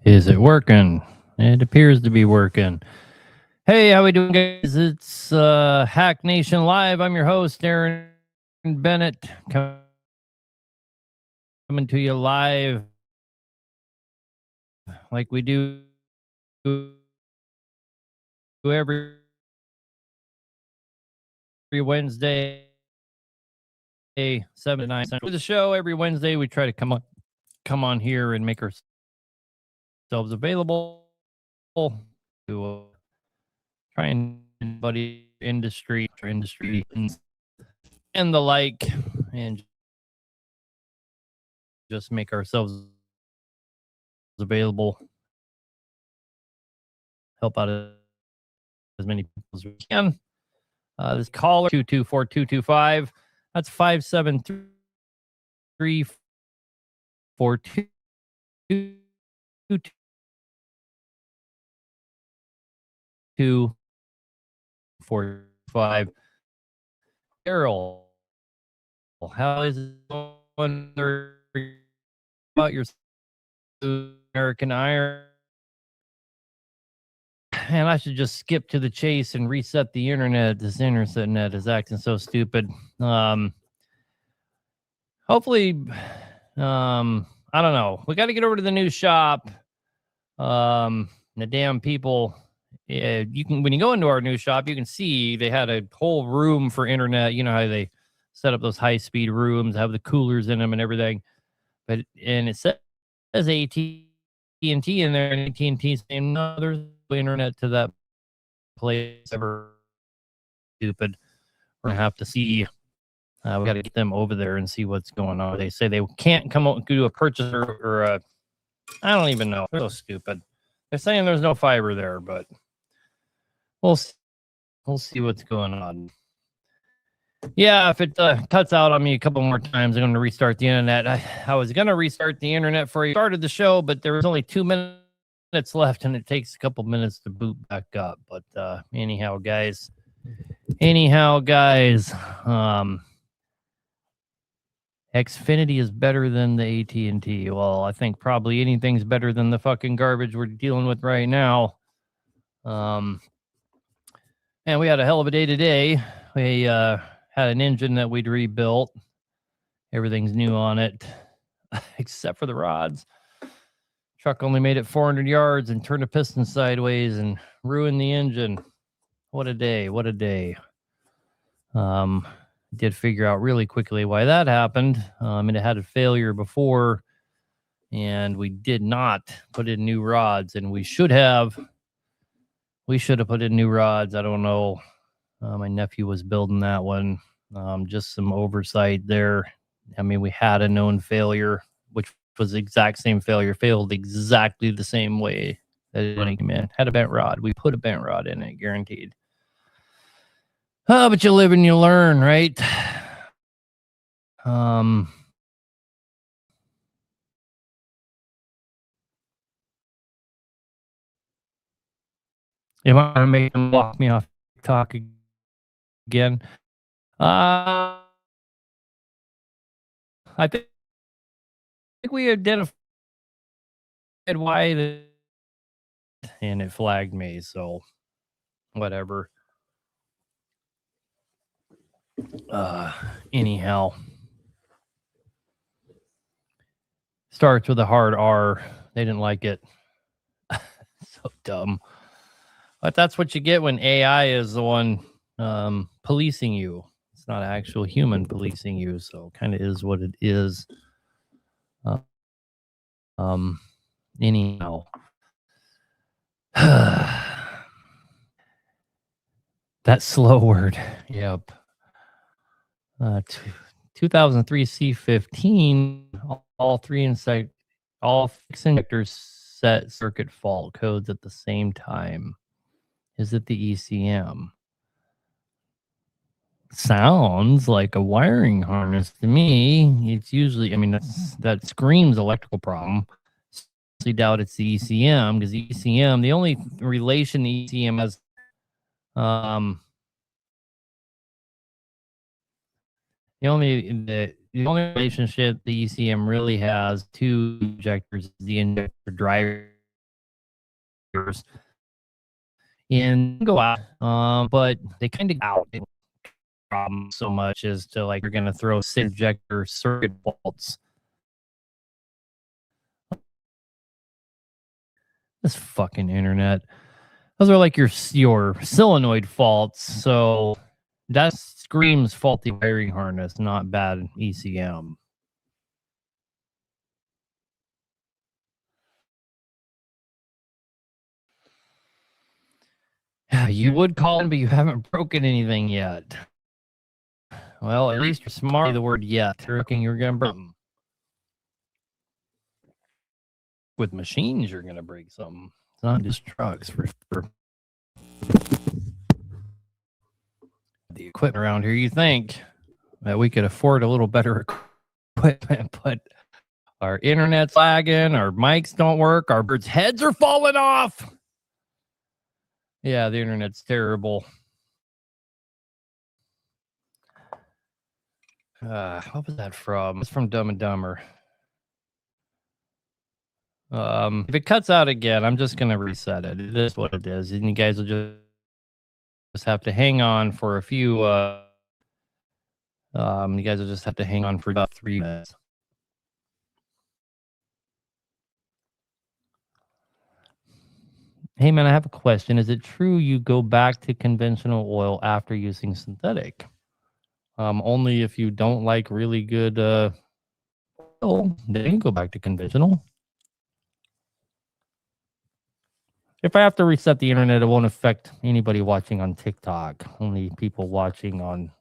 Is it working? It appears to be working. Hey, how we doing, guys? It's Hack Nation Live. I'm your host, Aaron Bennett, coming to you live like we do every Wednesday, 7 to 9 Central. The show every Wednesday, we try to come on here and make ourselves available to try and buddy industry and the like, and just make ourselves available, help out as many people as we can. This caller 224-225. That's 573-4225. Carol, how is it going about your American Iron? And I should just skip to the chase and reset the internet. This internet is acting so stupid. Hopefully, I don't know. We got to get over to the new shop. The damn people. You can, when you go into our new shop, you can see they had a whole room for internet. You know how they set up those high-speed rooms, have the coolers in them and everything. And it says AT&T in there, and AT&T saying no, there's no internet to that place ever. Stupid. We're gonna have to see. We got to get them over there and see what's going on. They say they can't come out and do a purchase or a, I don't even know. They're so stupid. They're saying there's no fiber there, but we'll see what's going on. Yeah, if it cuts out on me a couple more times, I'm going to restart the internet. I was going to restart the internet for you. Started the show, but there was only 2 minutes left, and it takes a couple minutes to boot back up. But anyhow, guys, Xfinity is better than the AT&T. Well, I think probably anything's better than the fucking garbage we're dealing with right now. And we had a hell of a day today. We had an engine that we'd rebuilt. Everything's new on it, except for the rods. Truck only made it 400 yards and turned a piston sideways and ruined the engine. What a day. What a day. Did figure out really quickly why that happened. It had a failure before, and we did not put in new rods, and we should have. We should have put in new rods. I don't know. My nephew was building that one. Just some oversight there. I mean, we had a known failure, which was the exact same failure, failed exactly the same way that it came in. Had a bent rod. We put a bent rod in it, guaranteed. But you live and you learn, right? Am I going to make them walk me off talk again? I think we identified why and it flagged me, so whatever. Anyhow, starts with a hard R. They didn't like it. So dumb. But that's what you get when AI is the one policing you. It's not actual human policing you, so kind of is what it is. Anyhow. That slow word. Yep. 2003 C15, all six injectors set circuit fault codes at the same time. Is it the ECM? Sounds like a wiring harness to me. It's usually, I mean, that screams electrical problem. I doubt it's the ECM, because ECM, the only relation the ECM has, the only relationship the ECM really has to injectors is the injector driver and go out, but they kind of out problem so much as to like you're going to throw injector circuit faults. This fucking internet. Those are like your solenoid faults. So that screams faulty wiring harness, not bad ECM. You would call in, but you haven't broken anything yet. Well, at least you're smart. The word yet. You're looking, you're going to break them. With machines, you're going to break something. It's not just trucks. For the equipment around here, you think that we could afford a little better equipment, but our internet's lagging, our mics don't work, our birds' heads are falling off. Yeah, the internet's terrible. What was that from? It's from Dumb and Dumber. If it cuts out again, I'm just going to reset it. It is what it is. And you guys will just have to hang on for a few. You guys will just have to hang on for about 3 minutes. Hey, man, I have a question. Is it true you go back to conventional oil after using synthetic? Only if you don't like really good oil, then you go back to conventional. If I have to reset the internet, it won't affect anybody watching on TikTok. Only people watching on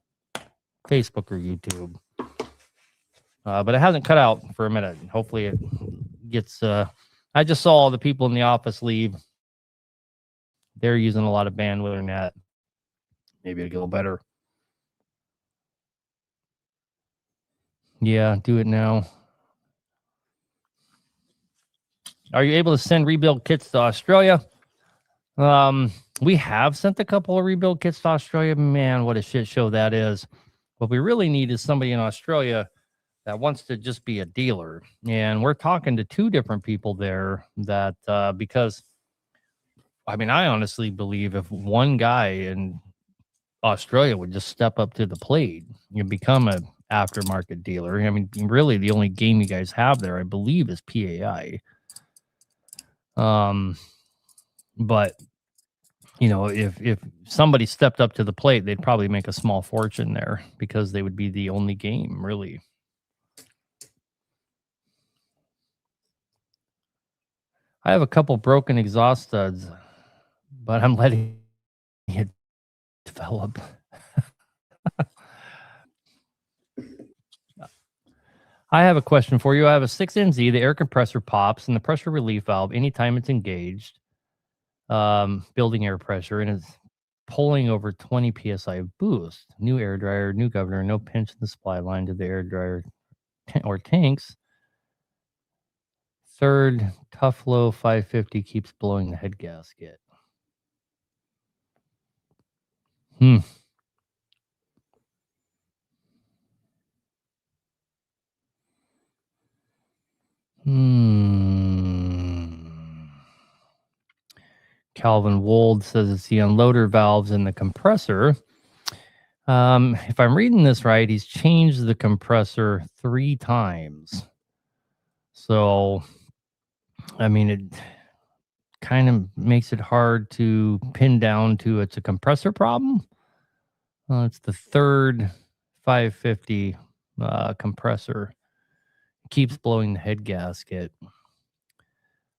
Facebook or YouTube. But it hasn't cut out for a minute. Hopefully it gets... I just saw all the people in the office leave. They're using a lot of bandwidth internet. Maybe it'll go better. Yeah, do it now. Are you able to send rebuild kits to Australia? We have sent a couple of rebuild kits to Australia. Man, what a shit show that is. What we really need is somebody in Australia that wants to just be a dealer. And we're talking to 2 different people there that, because, I mean, I honestly believe if one guy in Australia would just step up to the plate and become an aftermarket dealer. I mean, really the only game you guys have there, I believe, is PAI. But you know, if somebody stepped up to the plate, they'd probably make a small fortune there because they would be the only game, really. I have a couple broken exhaust studs, but I'm letting it develop. I have a question for you. I have a 6NZ. The air compressor pops and the pressure relief valve anytime it's engaged. Building air pressure, and it's pulling over 20 psi of boost. New air dryer, new governor, no pinch in the supply line to the air dryer or tanks. Third, tough low 550 keeps blowing the head gasket. Calvin Wold says it's the unloader valves in the compressor. If I'm reading this right, he's changed the compressor 3 times. So, I mean, it kind of makes it hard to pin down to it's a compressor problem. It's the third 550 compressor. It keeps blowing the head gasket.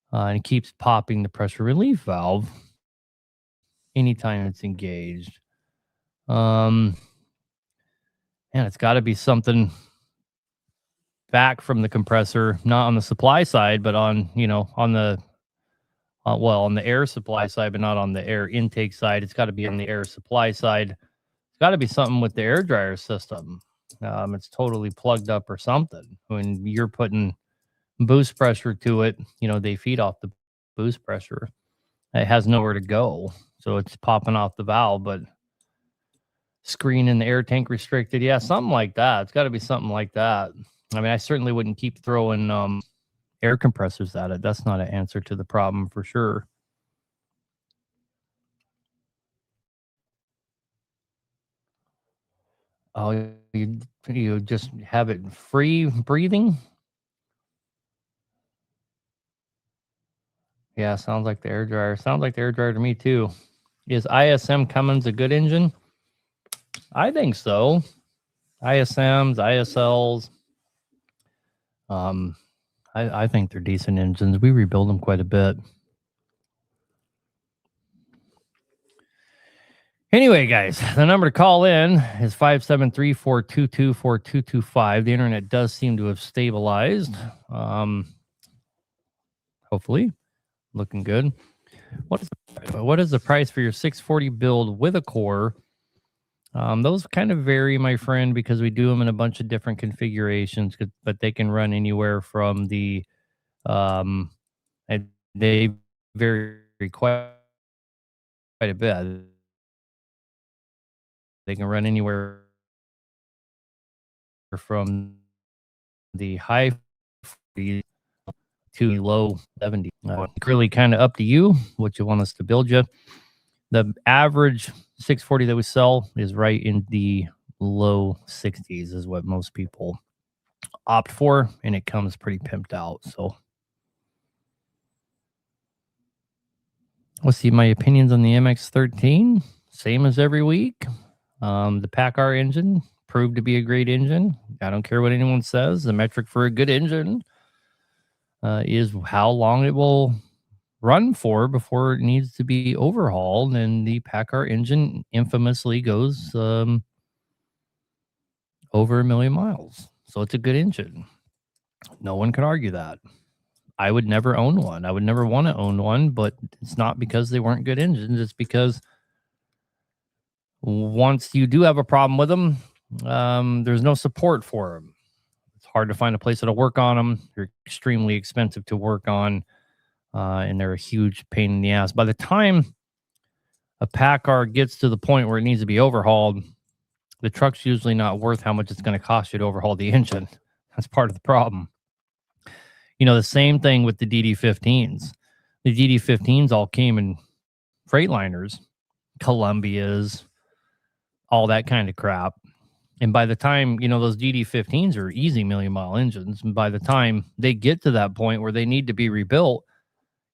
And it keeps popping the pressure relief valve anytime it's engaged. And it's got to be something back from the compressor, not on the supply side, but on, you know, on the, on the air supply side, but not on the air intake side. It's got to be on the air supply side. It's got to be something with the air dryer system. It's totally plugged up or something. When you're putting boost pressure to it, you know, they feed off the boost pressure. It has nowhere to go. So it's popping off the valve, but screen in the air tank restricted. Yeah, something like that. It's got to be something like that. I mean, I certainly wouldn't keep throwing air compressors at it. That's not an answer to the problem for sure. Oh, you just have it free breathing? Yeah, sounds like the air dryer. Sounds like the air dryer to me too. Is ISM Cummins a good engine? I think so. ISMs, ISLs. Um, I think they're decent engines. We rebuild them quite a bit. Anyway, guys, the number to call in is 573-422-4225. The internet does seem to have stabilized. Hopefully, looking good. What is the price for your 640 build with a core? Those kind of vary, my friend, because we do them in a bunch of different configurations, but they can run anywhere from the and they vary quite a bit. They can run anywhere from the high 40s to low 70s. Really kind of up to you what you want us to build you. The average 640 that we sell is right in the low 60s is what most people opt for, and it comes pretty pimped out. So let's see my opinions on the MX-13. Same as every week. The PACCAR engine proved to be a great engine. I don't care what anyone says. The metric for a good engine is how long it will run for before it needs to be overhauled. And the PACCAR engine infamously goes over 1,000,000 miles. So it's a good engine. No one can argue that. I would never own one. I would never want to own one, but it's not because they weren't good engines. It's because once you do have a problem with them, there's no support for them. It's hard to find a place that'll work on them. They're extremely expensive to work on, and they're a huge pain in the ass. By the time a PACCAR gets to the point where it needs to be overhauled, the truck's usually not worth how much it's going to cost you to overhaul the engine. That's part of the problem. You know, the same thing with the DD15s. The DD15s all came in Freightliners, Columbias, all that kind of crap. And by the time, you know, those DD15s are easy 1,000,000-mile engines. And by the time they get to that point where they need to be rebuilt,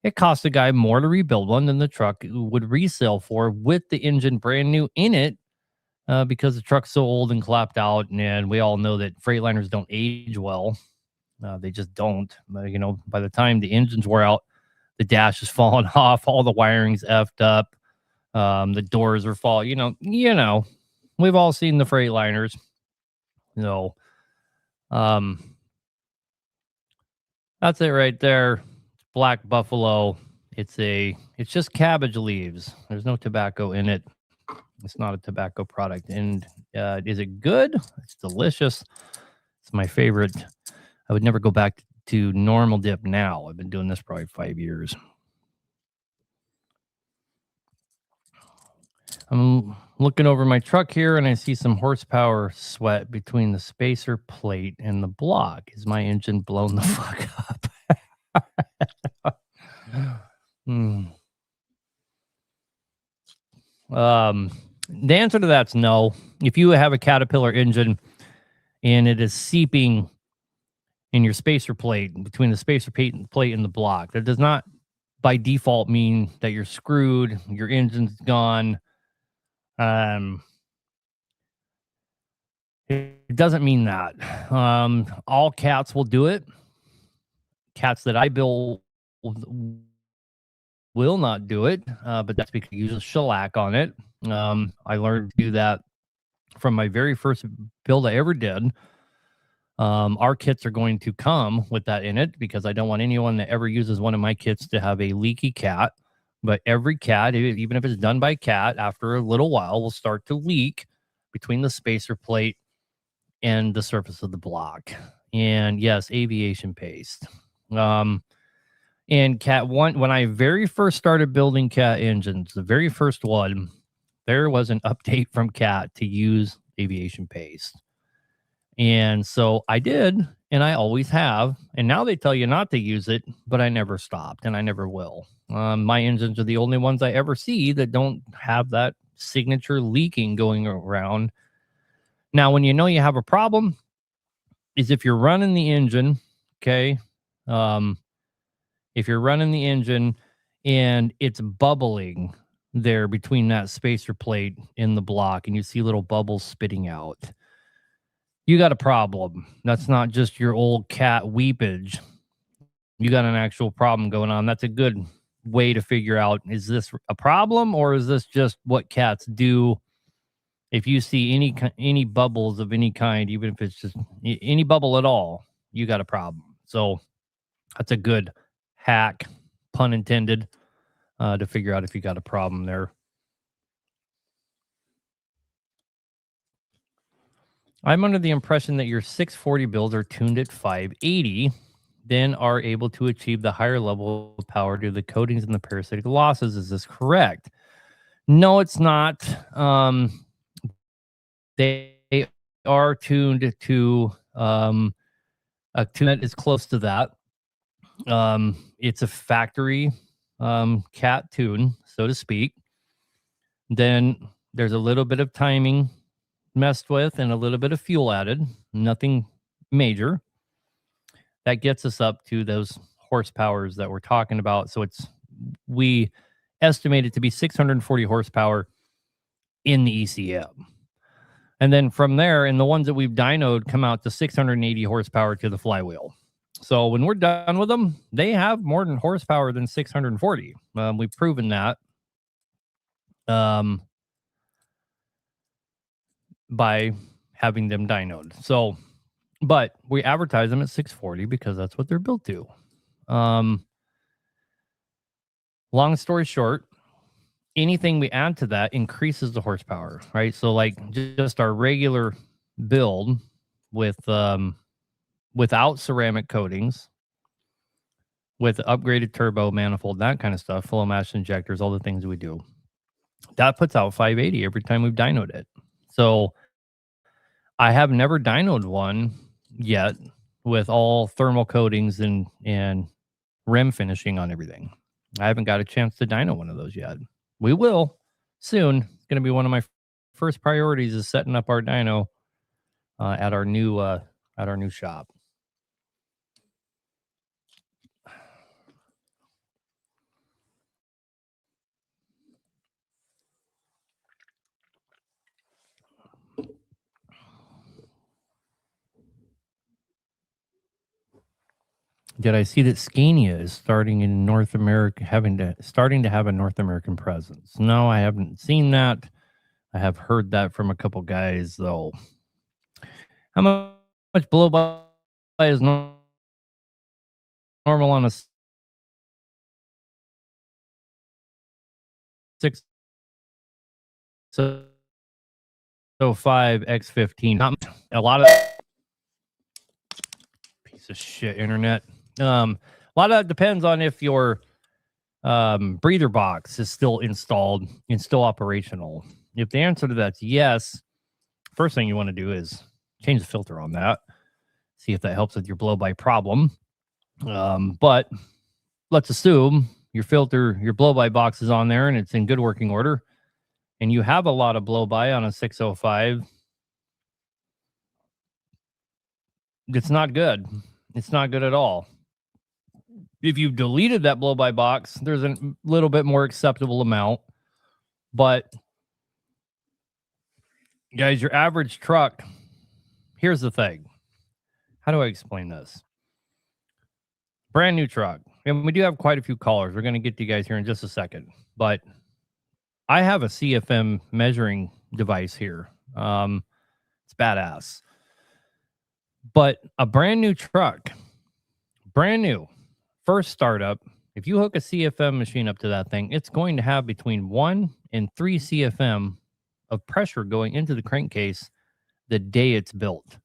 it costs a guy more to rebuild one than the truck would resell for with the engine brand new in it, because the truck's so old and clapped out. And we all know that Freightliners don't age well. They just don't. You know, by the time the engines wear out, the dash is falling off, all the wiring's effed up, the doors are falling. You know, we've all seen the Freightliners. No, that's it right there. Black Buffalo. It's just cabbage leaves. There's no tobacco in it. It's not a tobacco product. And is it good? It's delicious. It's my favorite. I would never go back to normal dip now. I've been doing this probably 5 years. I'm looking over my truck here and I see some horsepower sweat between the spacer plate and the block. Is my engine blown the fuck up? Hmm. The answer to that's no. If you have a Caterpillar engine and it is seeping in your spacer plate between the spacer plate and the block, that does not by default mean that you're screwed, your engine's gone. It doesn't mean that. All cats will do it. Cats that I build will not do it, but that's because you use shellac on it. I learned to do that from my very first build I ever did. Our kits are going to come with that in it because I don't want anyone that ever uses one of my kits to have a leaky cat. But every cat, even if it's done by cat, after a little while will start to leak between the spacer plate and the surface of the block. And yes, aviation paste. And Cat 1, when I very first started building Cat engines, the very first one, there was an update from Cat to use aviation paste. And so I did, and I always have. And now they tell you not to use it, but I never stopped, and I never will. My engines are the only ones I ever see that don't have that signature leaking going around. Now, when you know you have a problem, is if you're running the engine, okay? Um, if you're running the engine and it's bubbling there between that spacer plate in the block and you see little bubbles spitting out, you got a problem. That's not just your old cat weepage. You got an actual problem going on. That's a good way to figure out, is this a problem or is this just what cats do? If you see any bubbles of any kind, even if it's just any bubble at all, you got a problem. So that's a good hack, pun intended, to figure out if you got a problem there. I'm under the impression that your 640 builds are tuned at 580, then are able to achieve the higher level of power due to the coatings and the parasitic losses. Is this correct? No, it's not. They are tuned to a tune that is close to that. It's a factory cat tune, so to speak. Then there's a little bit of timing messed with and a little bit of fuel added, nothing major. That gets us up to those horsepowers that we're talking about. So we estimate it to be 640 horsepower in the ECM. And then from there, and the ones that we've dynoed come out to 680 horsepower to the flywheel. So when we're done with them, they have more than horsepower than 640. We've proven that by having them dynoed. So, but we advertise them at 640 because that's what they're built to. Long story short, anything we add to that increases the horsepower, right? So like just our regular build with without ceramic coatings, with upgraded turbo manifold, that kind of stuff, flow mash injectors, all the things we do, that puts out 580 every time we've dynoed it. So I have never dynoed one yet with all thermal coatings and rim finishing on everything. I haven't got a chance to dyno one of those yet. We will soon. It's going to be one of my first priorities, is setting up our dyno at our new shop. Did I see that Scania is starting in North America, starting to have a North American presence? No, I haven't seen that. I have heard that from a couple guys, though. How much blow by is normal on a 605 X15? Not a lot of piece of shit internet. A lot of that depends on if your breather box is still installed and still operational. If the answer to that's yes, first thing you want to do is change the filter on that. See if that helps with your blow-by problem. But let's assume your blow-by box is on there and it's in good working order, and you have a lot of blow-by on a 605. It's not good. It's not good at all. If you've deleted that blow-by box, there's a little bit more acceptable amount. But guys, your average truck, here's the thing. How do I explain this? Brand new truck. And we do have quite a few callers. We're going to get to you guys here in just a second. But I have a CFM measuring device here. It's badass. But a brand new truck, brand new, first startup, if you hook a CFM machine up to that thing, it's going to have between 1 and 3 CFM of pressure going into the crankcase the day it's built.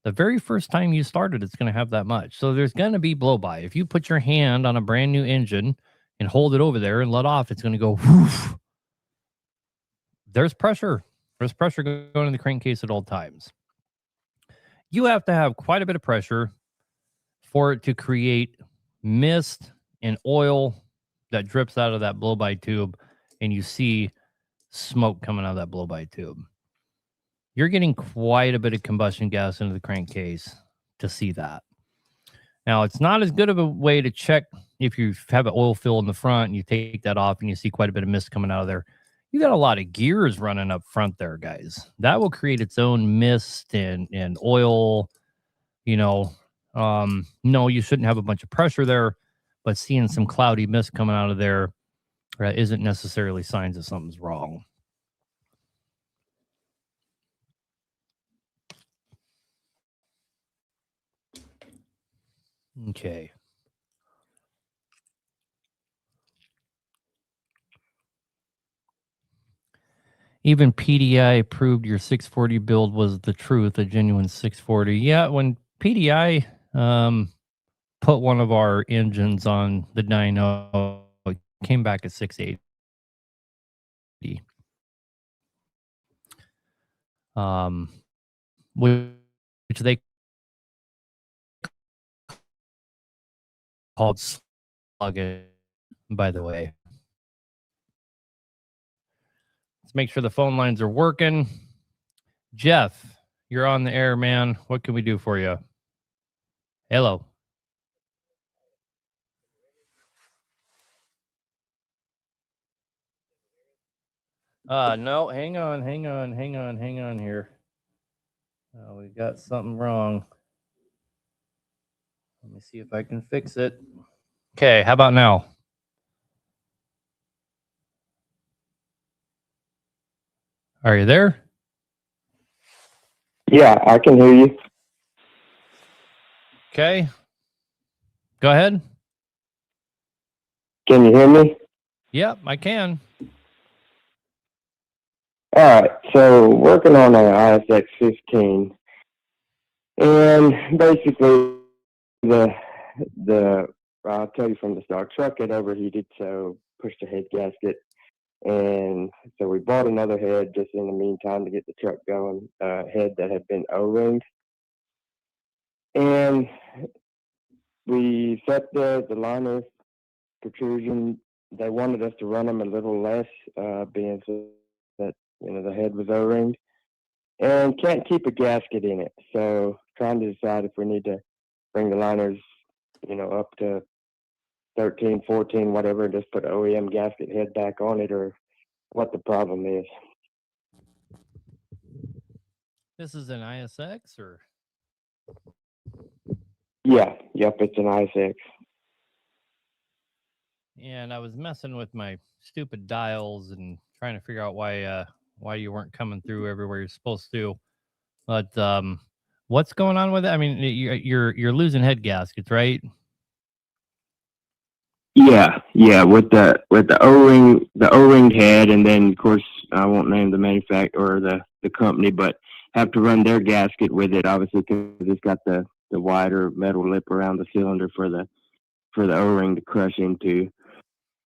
The very first time you start it, it's going to have that much. So there's going to be blow-by. If you put your hand on a brand new engine and hold it over there and let off, it's going to go whoosh. There's pressure. There's pressure going in the crankcase at all times. You have to have quite a bit of pressure for it to create mist and oil that drips out of that blow-by tube, and you see smoke coming out of that blow-by tube. you're getting quite a bit of combustion gas into the crankcase to see that. Now, it's not as good of a way to check if you have an oil fill in the front and you take that off and you see quite a bit of mist coming out of there. You got a lot of gears running up front there, guys. That will create its own mist and oil. No, you shouldn't have a bunch of pressure there, but seeing some cloudy mist coming out of there isn't necessarily signs that something's wrong. Okay. Even PDI proved your 640 build was the truth, a genuine 640. Yeah, when PDI put one of our engines on the dyno, it came back at 680. Which they called sluggish, by the way. Let's make sure the phone lines are working. Jeff, you're on the air, man. What can we do for you? Hello. No, hang on here. We got something wrong. Let me see if I can fix it. Okay, how about now? Are you there? Yeah, I can hear you. Okay. Go ahead. Can you hear me? Yep, I can. All right, so working on an ISX 15, and basically the I'll tell you from the start, truck had overheated, so pushed the head gasket, and so we bought another head just in the meantime to get the truck going, head that had been O-ringed, and we set the liner protrusion. They wanted us to run them a little less, being so that the head was O-ringed, and can't keep a gasket in it. So trying to decide if we need to bring the liners, up to 13, 14, whatever, and just put OEM gasket head back on it, or what the problem is. This is an ISX or? Yeah, yep, it's an ISX. And I was messing with my stupid dials and trying to figure out why you weren't coming through everywhere you're supposed to. But what's going on with it? I mean, you're losing head gaskets, right? Yeah, with the O-ring head, and then of course I won't name the manufacturer or the company, but have to run their gasket with it, obviously, because it's got the wider metal lip around the cylinder for the O-ring to crush into.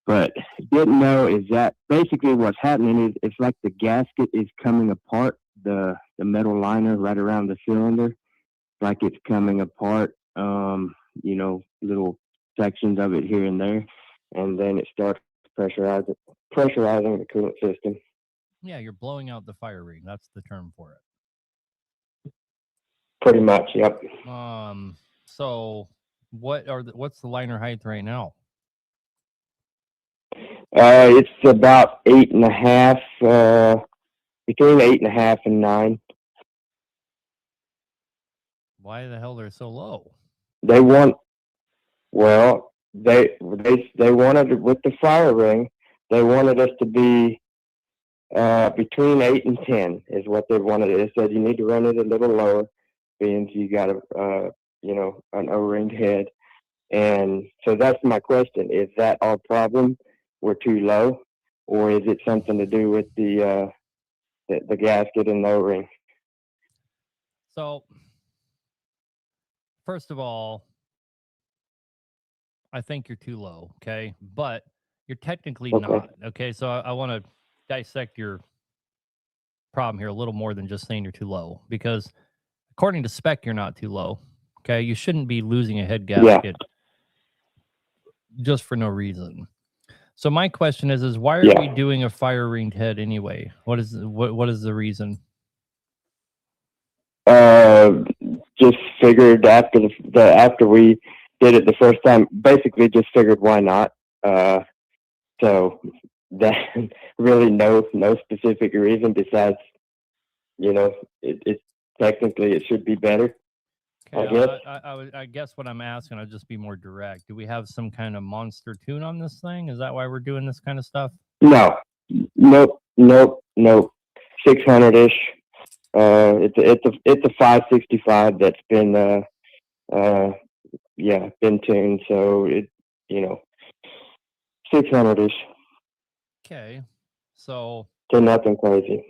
But didn't know is that basically what's happening is it's like the gasket is coming apart, the metal liner right around the cylinder, like it's coming apart, little sections of it here and there, and then it starts pressurizing the coolant system. Yeah, you're blowing out the fire ring. That's the term for it. Pretty much, yep. So what's the liner height right now? It's about 8.5, between 8.5 and 9. Why the hell they're so low? They wanted with the fire ring, they wanted us to be between 8 and 10 is what they wanted. They said you need to run it a little lower, being you got an O-ringed head. And so that's my question: is that our problem? We're too low, or is it something to do with the gasket and the O-ring? So, first of all, I think you're too low, okay? But you're technically not, okay? So I want to dissect your problem here a little more than just saying you're too low, because according to spec, you're not too low, okay? You shouldn't be losing a head gasket just for no reason. So my question is why are we doing a fire ringed head anyway? What is the reason? Just figured after after we did it the first time, basically just figured why not. So that really no specific reason besides, it technically it should be better. I Okay, guess. I guess what I'm asking, I'll just be more direct. Do we have some kind of monster tune on this thing? Is that why we're doing this kind of stuff? No, nope. 600 ish. It's a 565 that's been been tuned. So it, 600 ish. Okay, so Nothing crazy.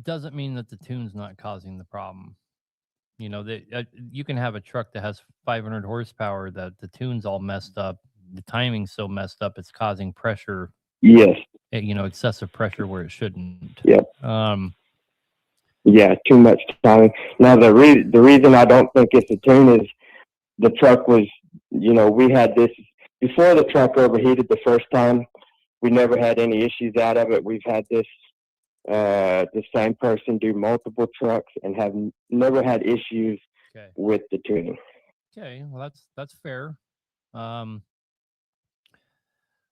doesn't mean that the tune's not causing the problem. You can have a truck that has 500 horsepower that the tune's all messed up, the timing's so messed up, it's causing pressure. Yes. Excessive pressure where it shouldn't. Yep. Yeah, too much timing. Now the reason I don't think it's a tune is the truck was, we had this before the truck overheated the first time. We never had any issues out of it. We've had this the same person do multiple trucks and have never had issues with the tuning. Okay, well that's fair.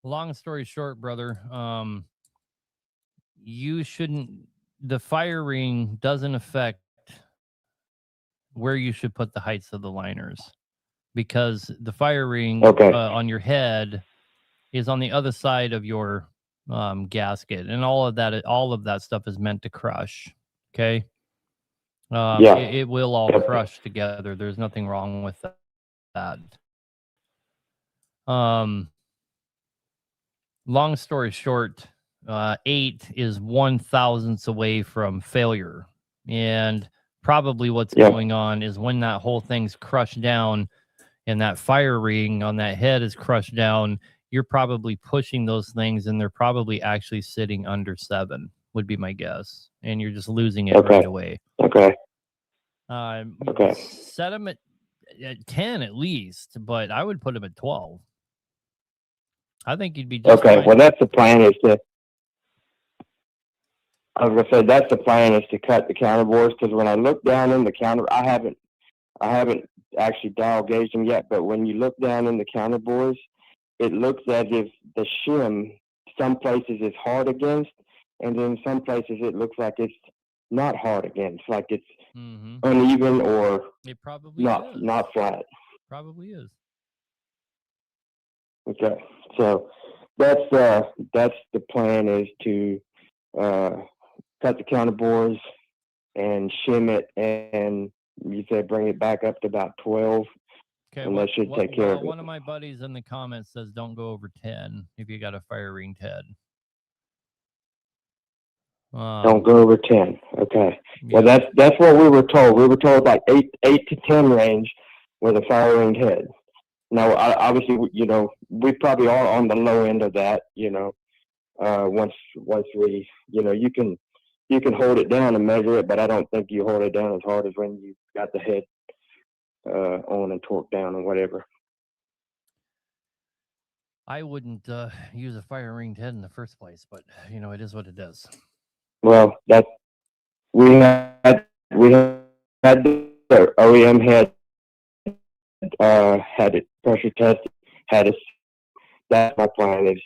Long story short, brother, you shouldn't. The fire ring doesn't affect where you should put the heights of the liners, because the fire ring on your head is on the other side of your gasket, and all of that stuff is meant to crush. Okay. It will all crush together. There's nothing wrong with that. Long story short, 8 is 1/1000th away from failure, and probably what's going on is when that whole thing's crushed down and that fire ring on that head is crushed down, you're probably pushing those things and they're probably actually sitting under 7, would be my guess, and you're just losing it right away. Set them at 10 at least, but I would put them at 12. I think you'd be just fine. Well, that's the plan. I was gonna say that's the plan is to cut the counterbores, because when I look down in the counter, I haven't actually dial gauged them yet. But when you look down in the counterbores, it looks as if the shim some places is hard against, and then some places it looks like it's not hard against, like it's uneven or it probably not flat. Probably is. Okay, so that's the plan, is to cut the counterbores and shim it, and you said bring it back up to about 12. Okay, and that should take care of it. One of my buddies in the comments says don't go over 10 if you got a fire ringed head. Don't go over 10. Okay. Yeah. Well, that's what we were told. We were told like 8 to 10 range with a fire ringed head. Now, obviously, we probably are on the low end of that. Once we, you can hold it down and measure it, but I don't think you hold it down as hard as when you got the head on and torqued down or whatever. I wouldn't use a fire ringed head in the first place, but it is what it is. Well, we had the OEM head had it pressure tested, had it. That's my plan, is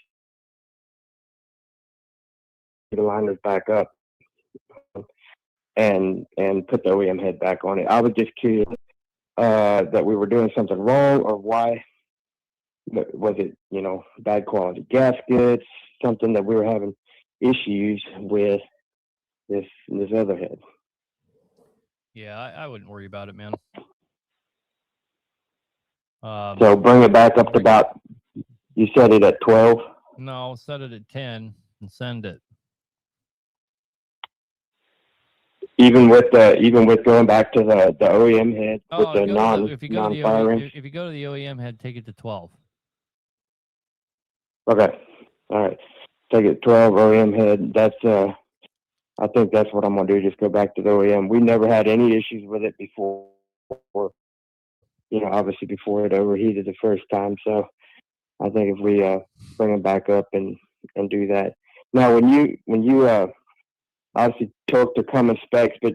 the liners back up and put the OEM head back on it. I was just curious that we were doing something wrong, or why. Was it, bad quality gaskets, something that we were having issues with this other head? Yeah, I wouldn't worry about it, man. So bring it back up to about, you set it at 12? No, set it at 10 and send it. Even with going back to the OEM head with the non-fire ring? If you go to the OEM head, take it to 12. Okay. All right. Take it 12 OEM head. That's I think that's what I'm gonna do. Just go back to the OEM. We never had any issues with it before. Obviously before it overheated the first time. So I think if we bring it back up and do that. Now, when you obviously torque to common specs, but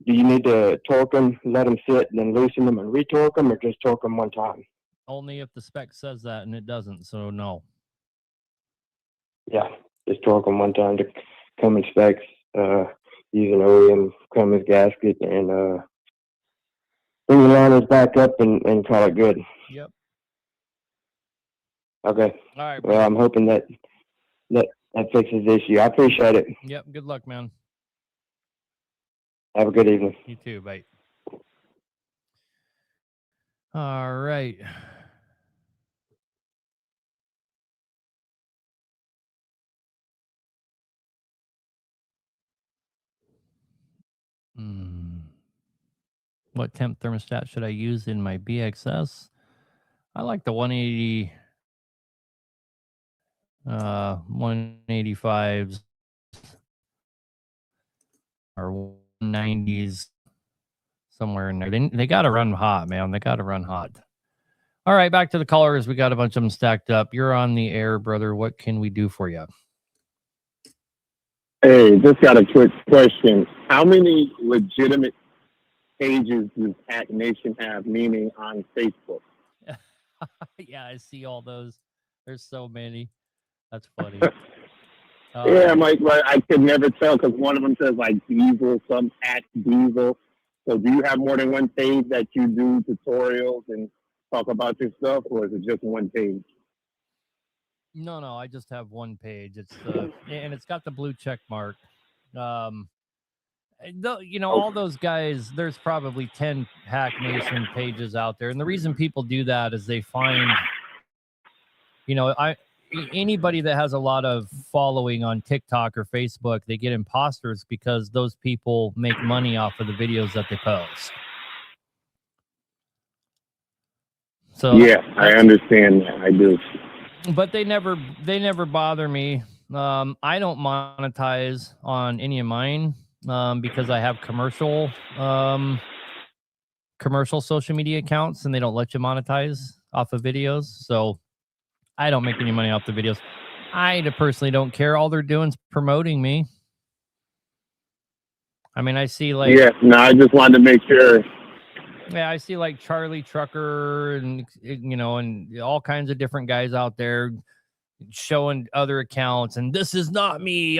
do you need to torque them, let them sit, and then loosen them and retorque them, or just torque them one time? Only if the spec says that, and it doesn't. So no. Yeah, just torque them one time to common specs, using OEM Cummins gasket, and bring the liners back up and call it good. Yep. Okay. All right, well, brother. I'm hoping that fixes the issue. I appreciate it. Yep. Good luck, man. Have a good evening. You too. Bye. All right. What temp thermostat should I use in my BXS? I like the 180, 185s or 190s, somewhere in there. They got to run hot, man. They got to run hot. All right, back to the callers. We got a bunch of them stacked up. You're on the air, brother. What can we do for you? Hey, just got a quick question. How many legitimate pages does Hacknation have, meaning on Facebook? Yeah, I see all those. There's so many. That's funny. Yeah, Mike, I could never tell because one of them says like Diesel, some at Diesel. So do you have more than one page that you do tutorials and talk about your stuff, or is it just one page? No, I just have one page. It's and it's got the blue check mark. All those guys, there's probably 10 Hack Nation pages out there. And the reason people do that is they find, anybody that has a lot of following on TikTok or Facebook, they get imposters because those people make money off of the videos that they post. So yeah, I understand that. I do. But they never bother me. I don't monetize on any of mine because I have commercial social media accounts, and they don't let you monetize off of videos. So I don't make any money off the videos. I personally don't care. All they're doing is promoting me. I mean, I see like... Yeah, no, I just wanted to make sure. Yeah, I see like Charlie Trucker and, and all kinds of different guys out there showing other accounts, and this is not me.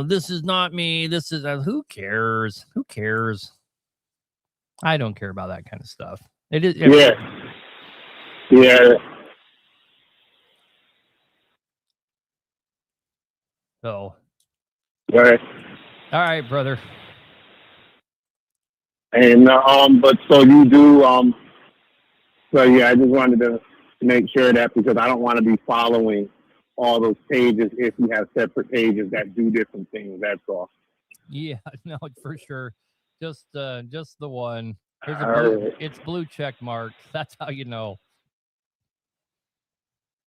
This is not me. This is... who cares? Who cares? I don't care about that kind of stuff. It is... Yeah. So. All right, brother. And but so you do so yeah, I just wanted to make sure that, because I don't want to be following all those pages if you have separate pages that do different things. That's all. Yeah, no, for sure. Just the one. There's It's blue check marked. That's how you know.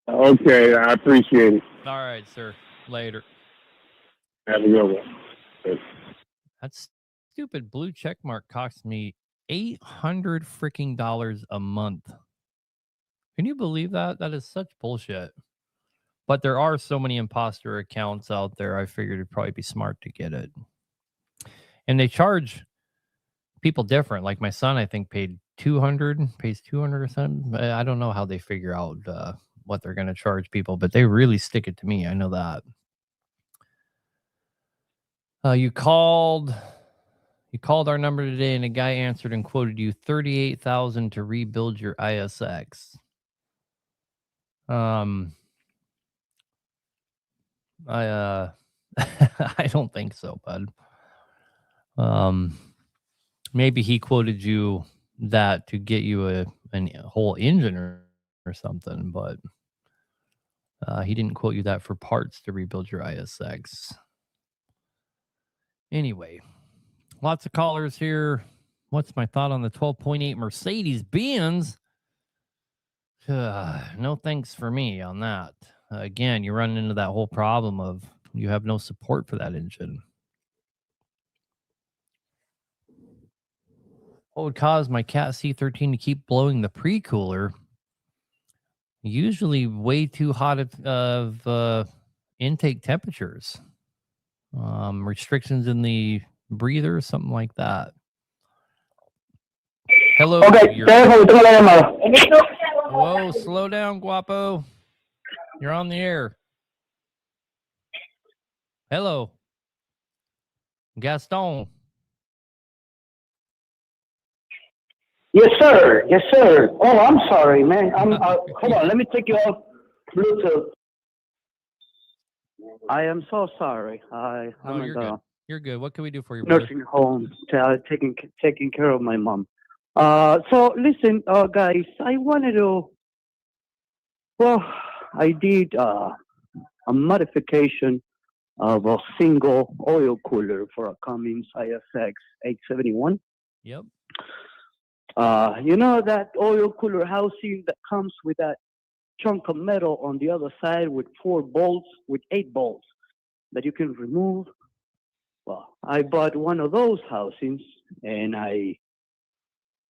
Okay, I appreciate it. All right, sir. Later. Have a good one. That's stupid blue check mark costs me $800 freaking a month. Can you believe that? That is such bullshit. But there are so many imposter accounts out there. I figured it'd probably be smart to get it. And they charge people different. Like my son, I think pays 200 or something. I don't know how they figure out what they're going to charge people, but they really stick it to me. I know that. You called our number today, and a guy answered and quoted you $38,000 to rebuild your ISX. I I don't think so, bud. Maybe he quoted you that to get you a whole engine or something, but he didn't quote you that for parts to rebuild your ISX. Anyway, lots of callers here. What's my thought on the 12.8 Mercedes-Benz? No thanks for me on that. Again, you're running into that whole problem of you have no support for that engine. What would cause my Cat C13 to keep blowing the pre-cooler? Usually way too hot of intake temperatures. restrictions in the breather, something like that. Hello. Okay, tengo la llamada. Whoa, slow down, Guapo. You're on the air. Hello. Gaston. Yes, sir. Yes, sir. Oh, I'm sorry, man. Hold on. Let me take you off Bluetooth. I am so sorry. I'm you're at good. You're good. What can we do for you, brother? nursing home, taking care of my mom. So listen, guys, I wanted to. Well, I did a modification of a single oil cooler for a Cummins ISX 871. Yep. You know that oil cooler housing that comes with that chunk of metal on the other side with 8 bolts that you can remove? Well, I bought one of those housings, and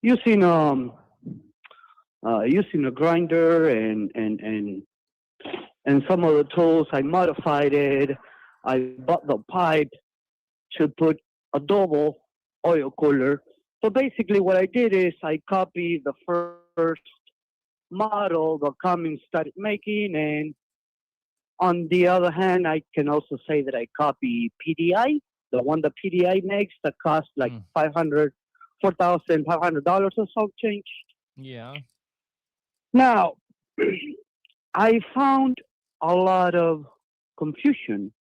using a grinder and some of the tools, I modified it. I bought the pipe to put a double oil cooler. So basically what I did is I copied the first model the Cummins started making, and on the other hand, I can also say that I copy PDI, the one that PDI makes that costs like $4,500 or so change. Yeah. Now, I found a lot of confusion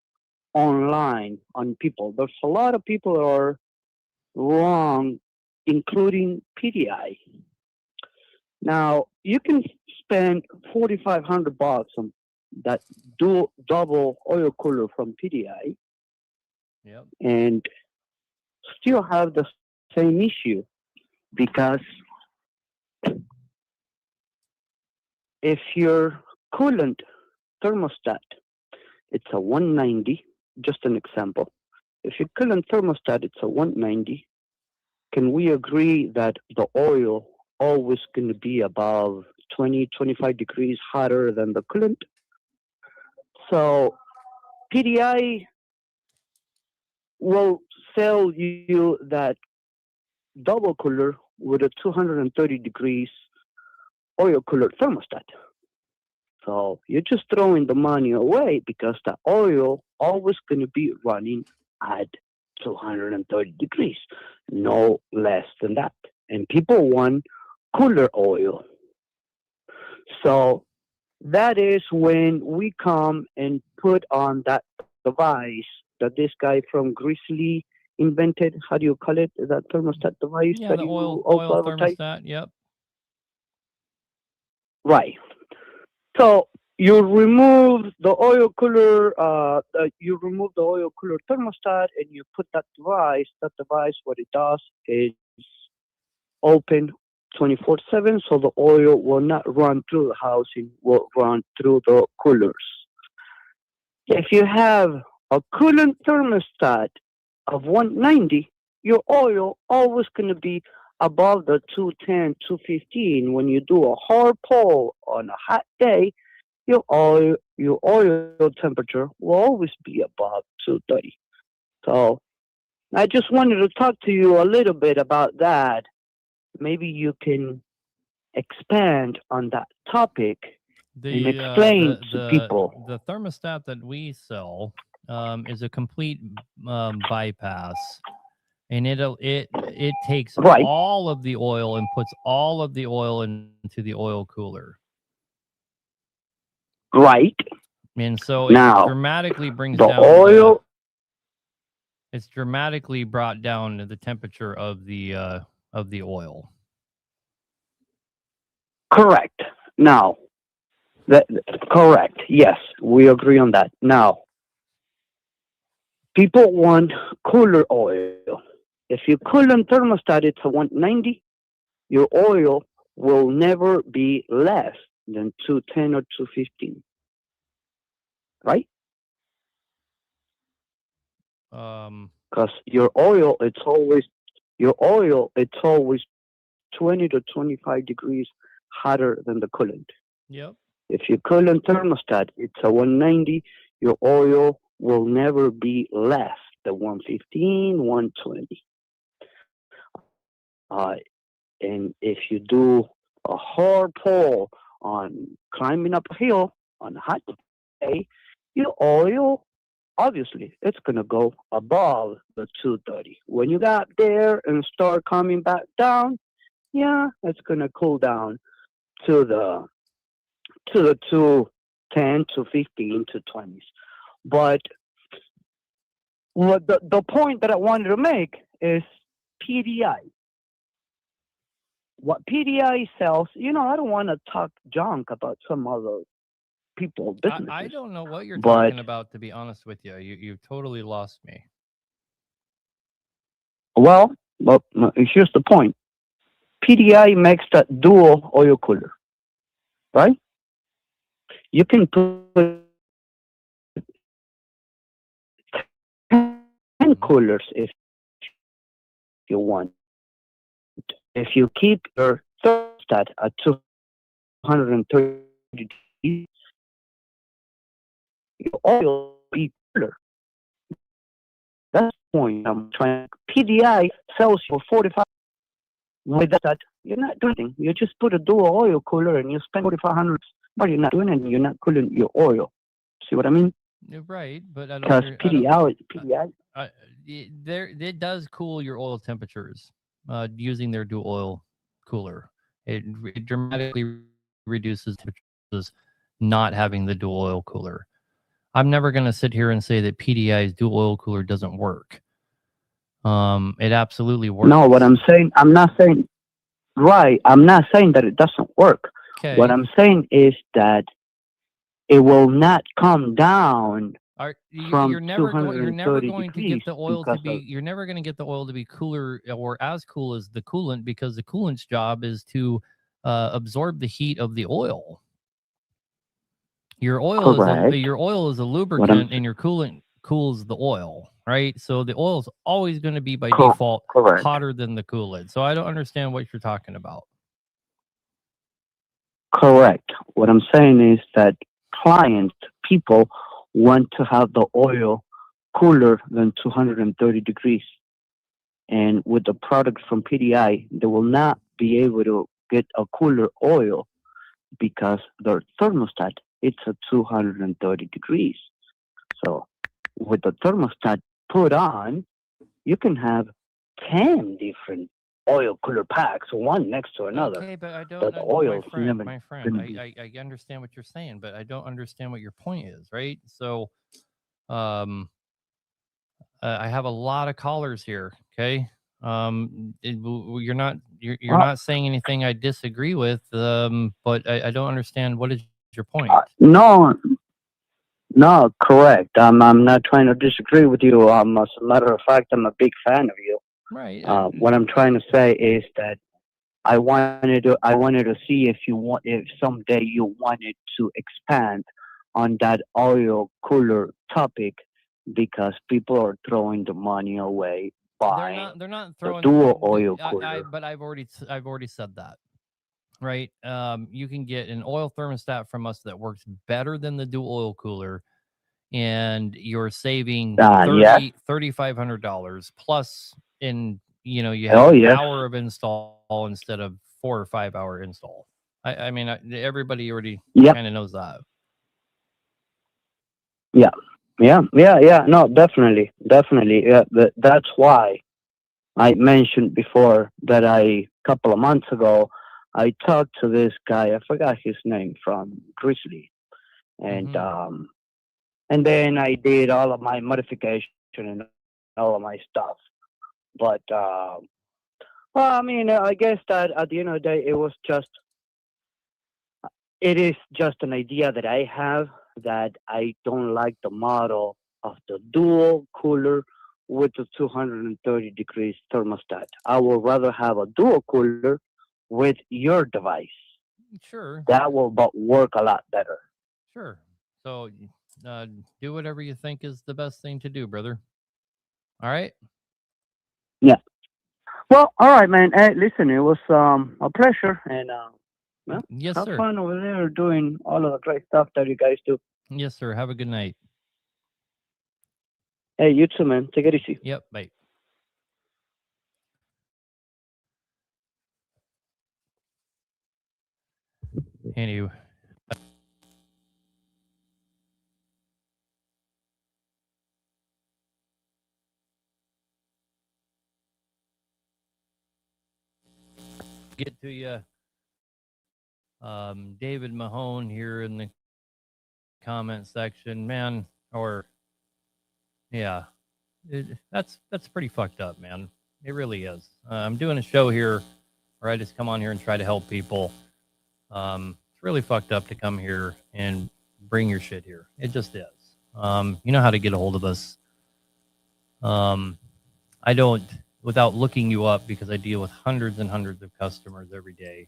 online on people. There's a lot of people that are wrong, including PDI. Now, you can spend $4,500 on that double oil cooler from PDI, yep, and still have the same issue, because if your coolant thermostat, it's a 190, just an example. If your coolant thermostat, it's a 190, can we agree that the oil always going to be above 20, 25 degrees hotter than the coolant? So PDI will sell you that double cooler with a 230 degrees oil cooler thermostat. So you're just throwing the money away, because the oil always going to be running at 230 degrees, no less than that. And people want cooler oil. So that is when we come and put on that device that this guy from Grizzly invented. How do you call it? That thermostat device? Yeah, that the you oil also advertise? thermostat. Yep. Right. So you remove the oil cooler. You remove the oil cooler thermostat, and you put that device. That device, what it does is open 24/7, so the oil will not run through the housing, will run through the coolers. If you have a coolant thermostat of 190, your oil always going to be above the 210, 215. When you do a hard pull on a hot day, your oil temperature will always be above 230. So I just wanted to talk to you a little bit about that. Maybe you can expand on that topic and explain to people. The thermostat that we sell is a complete bypass, and it takes Right. all of the oil and puts all of the oil into the oil cooler. Right. And so now, it dramatically brings the down oil. It's dramatically brought down the temperature of the oil. Correct. Now, correct. Yes, we agree on that. Now, people want cooler oil. If your coolant thermostat is a 190, your oil will never be less than 210 or 215. Right? Because your oil, it's always 20 to 25 degrees hotter than the coolant. Yep. If your coolant thermostat, it's a 190, your oil will never be less than 115, 120. And if you do a hard pull on climbing up a hill on a hot day, your oil, obviously, it's going to go above the 230. When you got there and start coming back down, yeah, it's going to cool down to the 210 to 15 to 20s. But what the point that I wanted to make is PDI. What PDI sells, I don't want to talk junk about some other people businesses. I don't know what you're but talking about, to be honest with you. You've totally lost me. Well, here's the point. PDI makes that dual oil cooler, right? You can put 10 coolers if you want. If you keep your thermostat at 230 degrees, your oil will be cooler. That's the point I'm trying. PDI sells you for 45. With that, you're not doing anything. You just put a dual oil cooler and you spend 4,500, but you're not doing anything. You're not cooling your oil. See what I mean? You're right, but I don't. Because PDI. It does cool your oil temperatures using their dual oil cooler. It dramatically reduces temperatures not having the dual oil cooler. I'm never going to sit here and say that PDI's dual oil cooler doesn't work. It absolutely works. No, what I'm saying, I'm not saying, right, I'm not saying that it doesn't work. Okay. What I'm saying is that it will not come down from you're never going to get the oil to be, you're never going to get the oil to be cooler or as cool as the coolant, because the coolant's job is to absorb the heat of the oil. Your oil is a lubricant, and your coolant cools the oil, right? So the oil is always going to be by default hotter than the coolant. So I don't understand what you're talking about. Correct. What I'm saying is that people want to have the oil cooler than 230 degrees. And with the product from PDI, they will not be able to get a cooler oil because their thermostat, it's at 230 degrees. So with the thermostat put on, you can have 10 different oil cooler packs, one next to another. Okay, but I don't. But the oil's my friend, I understand what you're saying, but I don't understand what your point is, right? So, I have a lot of callers here. Okay, you're not not saying anything I disagree with, but I don't understand what is your point. No, correct. I'm not trying to disagree with you. As a matter of fact, I'm a big fan of you. Right. What I'm trying to say is that I wanted to see if someday you wanted to expand on that oil cooler topic, because people are throwing the money away buying they're not throwing the dual oil cooler. But I've already said that. Right. You can get an oil thermostat from us that works better than the dual oil cooler, and you're saving $3,500 plus you have an hour of install instead of 4 or 5 hour install. I mean, everybody already kind of knows that. Yeah. No, definitely. Yeah, that's why I mentioned before that a couple of months ago, I talked to this guy. I forgot his name, from Grizzly, and then I did all of my modification and all of my stuff. But well, I mean, I guess that at the end of the day, it is just an idea that I have, that I don't like the model of the dual cooler with the 230 degrees thermostat. I would rather have a dual cooler with your device. Sure. That will work a lot better. Sure. So do whatever you think is the best thing to do, brother. All right? Yeah. Well, all right, man. Hey, listen, it was a pleasure, and yes, have sir. fun over there doing all of the great stuff that you guys do. Yes, sir. Have a good night. Hey, you too, man. Take it easy. Yep. Bye. Anyway. Get to you. David Mahone here in the comment section, man. Or yeah, that's pretty fucked up, man. It really is. I'm doing a show here where I just come on here and try to help people. It's really fucked up to come here and bring your shit here. It just is. You know how to get a hold of us. I don't, without looking you up, because I deal with hundreds and hundreds of customers every day.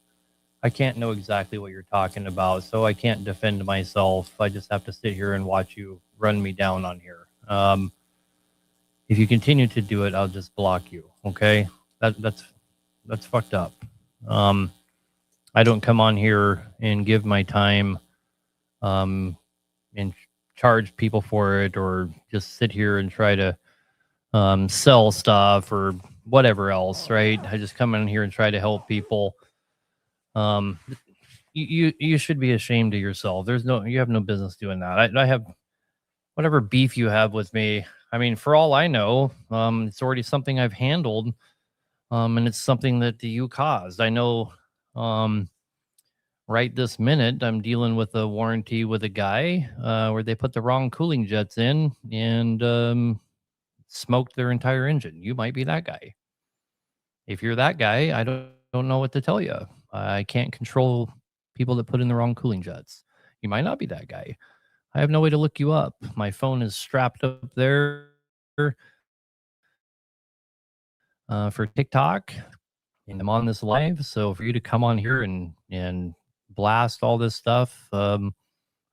I can't know exactly what you're talking about, so I can't defend myself. I just have to sit here and watch you run me down on here. If you continue to do it, I'll just block you. Okay, that's fucked up. I don't come on here and give my time, and charge people for it, or just sit here and try to sell stuff or whatever else. Right? I just come in here and try to help people. You should be ashamed of yourself. You have no business doing that. I have whatever beef you have with me. I mean, for all I know, it's already something I've handled, and it's something that you caused. I know, right this minute, I'm dealing with a warranty with a guy where they put the wrong cooling jets in and smoked their entire engine. You might be that guy. If you're that guy, I don't know what to tell you. I can't control people that put in the wrong cooling jets. You might not be that guy. I have no way to look you up. My phone is strapped up there for TikTok, and I'm on this live. So for you to come on here and blast all this stuff, I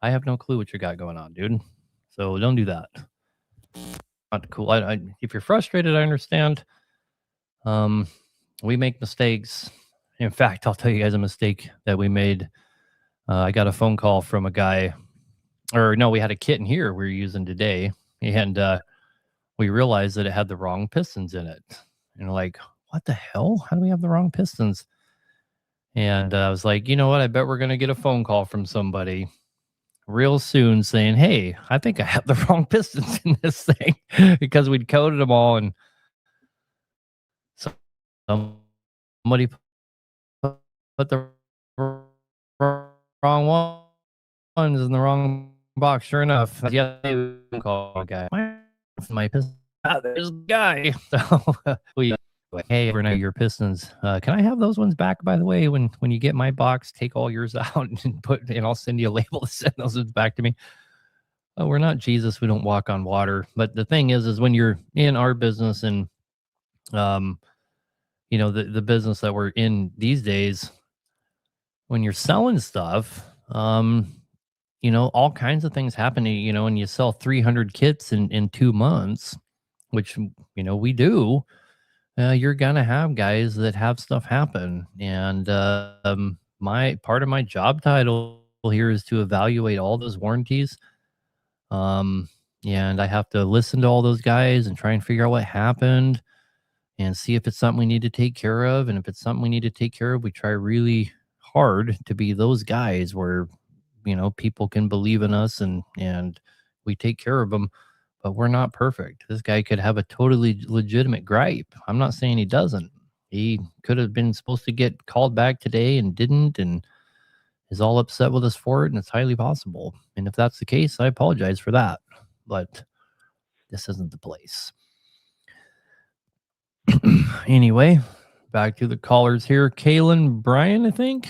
have no clue what you got going on, dude. So don't do that. Not cool. If you're frustrated, I understand. We make mistakes. In fact, I'll tell you guys a mistake that we made. I got a phone call from a guy, or no, we had a kitten here we were using today, and we realized that it had the wrong pistons in it. And like, what the hell? How do we have the wrong pistons? And I was like, you know what? I bet we're going to get a phone call from somebody real soon saying, hey, I think I have the wrong pistons in this thing, because we'd coded them all, and somebody put the wrong ones in the wrong box. Sure enough, yeah, they call a guy. My pistons. There's the guy. So we hey, overnight your pistons. Can I have those ones back? By the way, when you get my box, take all yours out and I'll send you a label to send those ones back to me. We're not Jesus. We don't walk on water. But the thing is when you're in our business and the business that we're in these days, when you're selling stuff, all kinds of things happen. And you sell 300 kits in 2 months, which we do. You're gonna have guys that have stuff happen, and my part of my job title here is to evaluate all those warranties. And I have to listen to all those guys and try and figure out what happened and see if it's something we need to take care of. And if it's something we need to take care of, we try really hard to be those guys where people can believe in us and we take care of them. But we're not perfect. This guy could have a totally legitimate gripe. I'm not saying he doesn't. He could have been supposed to get called back today and didn't, and is all upset with us for it, and it's highly possible. And if that's the case, I apologize for that. But this isn't the place. Anyway, back to the callers here. Kalen Brian, I think.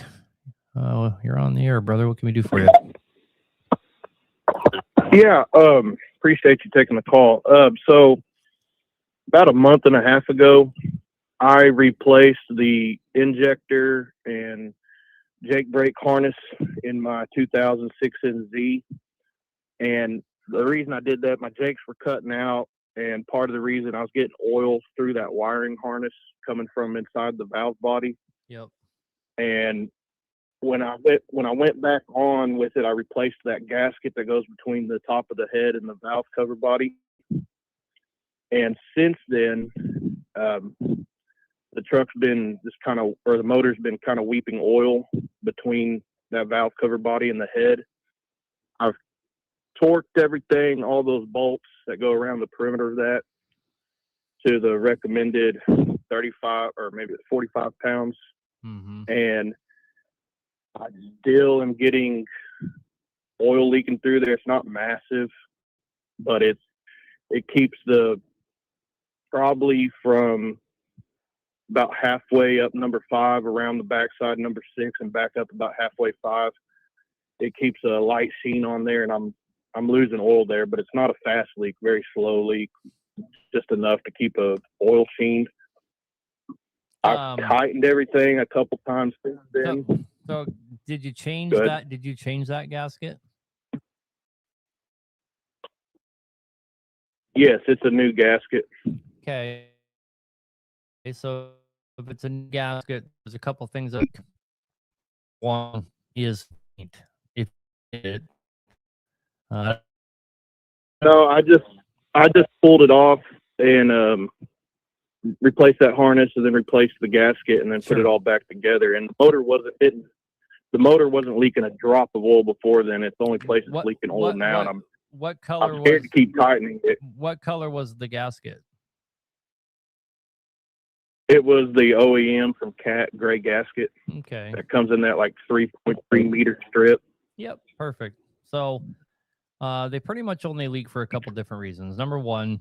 You're on the air, brother. What can we do for you? Yeah, appreciate you taking the call. So about a month and a half ago, I replaced the injector and Jake brake harness in my 2006 NZ. And the reason I did that, my Jakes were cutting out, and part of the reason I was getting oil through that wiring harness coming from inside the valve body. Yep. And when I went back on with it, I replaced that gasket that goes between the top of the head and the valve cover body. And since then, the truck's been the motor's been kind of weeping oil between that valve cover body and the head. I've torqued everything, all those bolts that go around the perimeter of that, to the recommended 35 or maybe 45 pounds. Mm-hmm. And I still am getting oil leaking through there. It's not massive, but it keeps probably from about halfway up number 5 around the backside number 6 and back up about halfway 5. It keeps a light sheen on there, and I'm losing oil there, but it's not a fast leak, very slow leak, just enough to keep a oil sheen. I've tightened everything a couple times since then. So did you change that? Did you change that gasket? Yes, it's a new gasket. Okay. So if it's a new gasket, there's a couple things that one is if it. No, I just pulled it off and replaced that harness and then replaced the gasket and then put it all back together. And the motor wasn't leaking a drop of oil before then. It's the only place it's leaking oil now. And what color I'm scared to keep tightening it. What color was the gasket? It was the OEM from Cat gray gasket. Okay. That comes in that like 3.3 meter strip. Yep, perfect. So they pretty much only leak for a couple different reasons. Number one,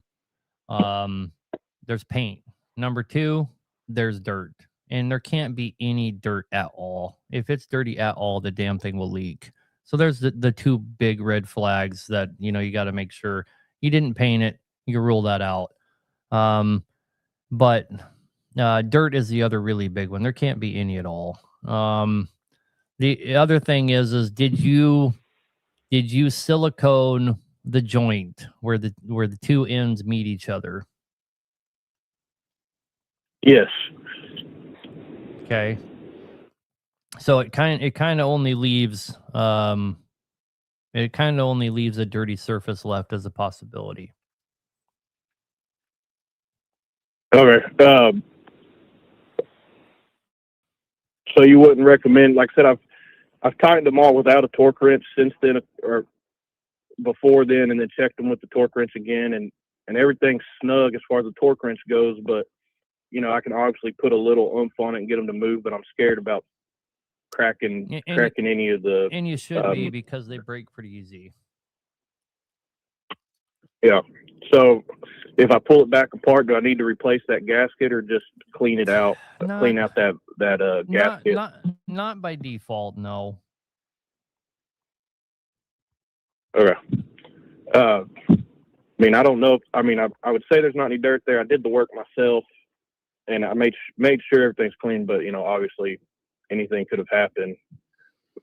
there's paint. Number two, there's dirt. And there can't be any dirt at all. If it's dirty at all, the damn thing will leak. So there's the two big red flags that, you got to make sure you didn't paint it. You can rule that out. But dirt is the other really big one. There can't be any at all. The other thing is did you silicone the joint where the two ends meet each other? Yes. Okay. So it kind of only leaves a dirty surface left as a possibility. Okay. So you wouldn't recommend, like I said, I've tightened them all without a torque wrench since then, or before then, and then checked them with the torque wrench again, and everything's snug as far as the torque wrench goes. But I can obviously put a little oomph on it and get them to move, but I'm scared about cracking any of the. And you should be, because they break pretty easy. Yeah. So if I pull it back apart, do I need to replace that gasket or just clean it out? Clean out that gasket? Not by default, no. Okay. I mean, I don't know. I would say there's not any dirt there. I did the work myself, and I made sure everything's clean. But obviously, anything could have happened.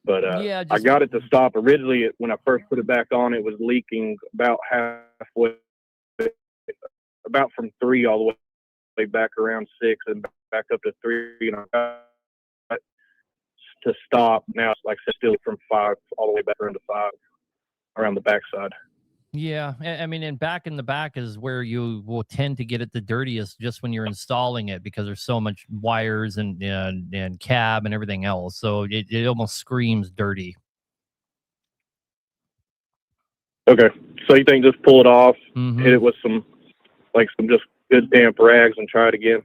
But I got it to stop. Originally, when I first put it back on, it was leaking about halfway, about from 3 all the way back around 6 and back up to 3. To stop now, it's like still from 5 all the way back around to 5 around the backside. Yeah, I mean, and back in the back is where you will tend to get it the dirtiest, just when you're installing it, because there's so much wires and cab and everything else. So it almost screams dirty. Okay, so you think just pull it off, hit it with some just good damp rags, and try it again?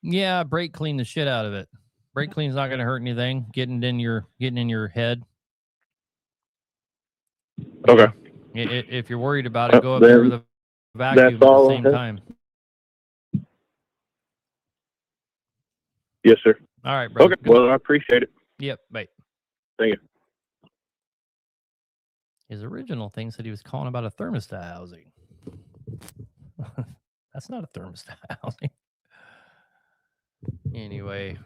Yeah, brake clean the shit out of it. Brake clean's not going to hurt anything. Getting in your head. Okay. If you're worried about it, go up there with a vacuum at the same time. Yes, sir. All right, brother. Okay. Well, I appreciate it. Yep. Bye. Thank you. His original thing said he was calling about a thermostat housing. That's not a thermostat housing. Anyway.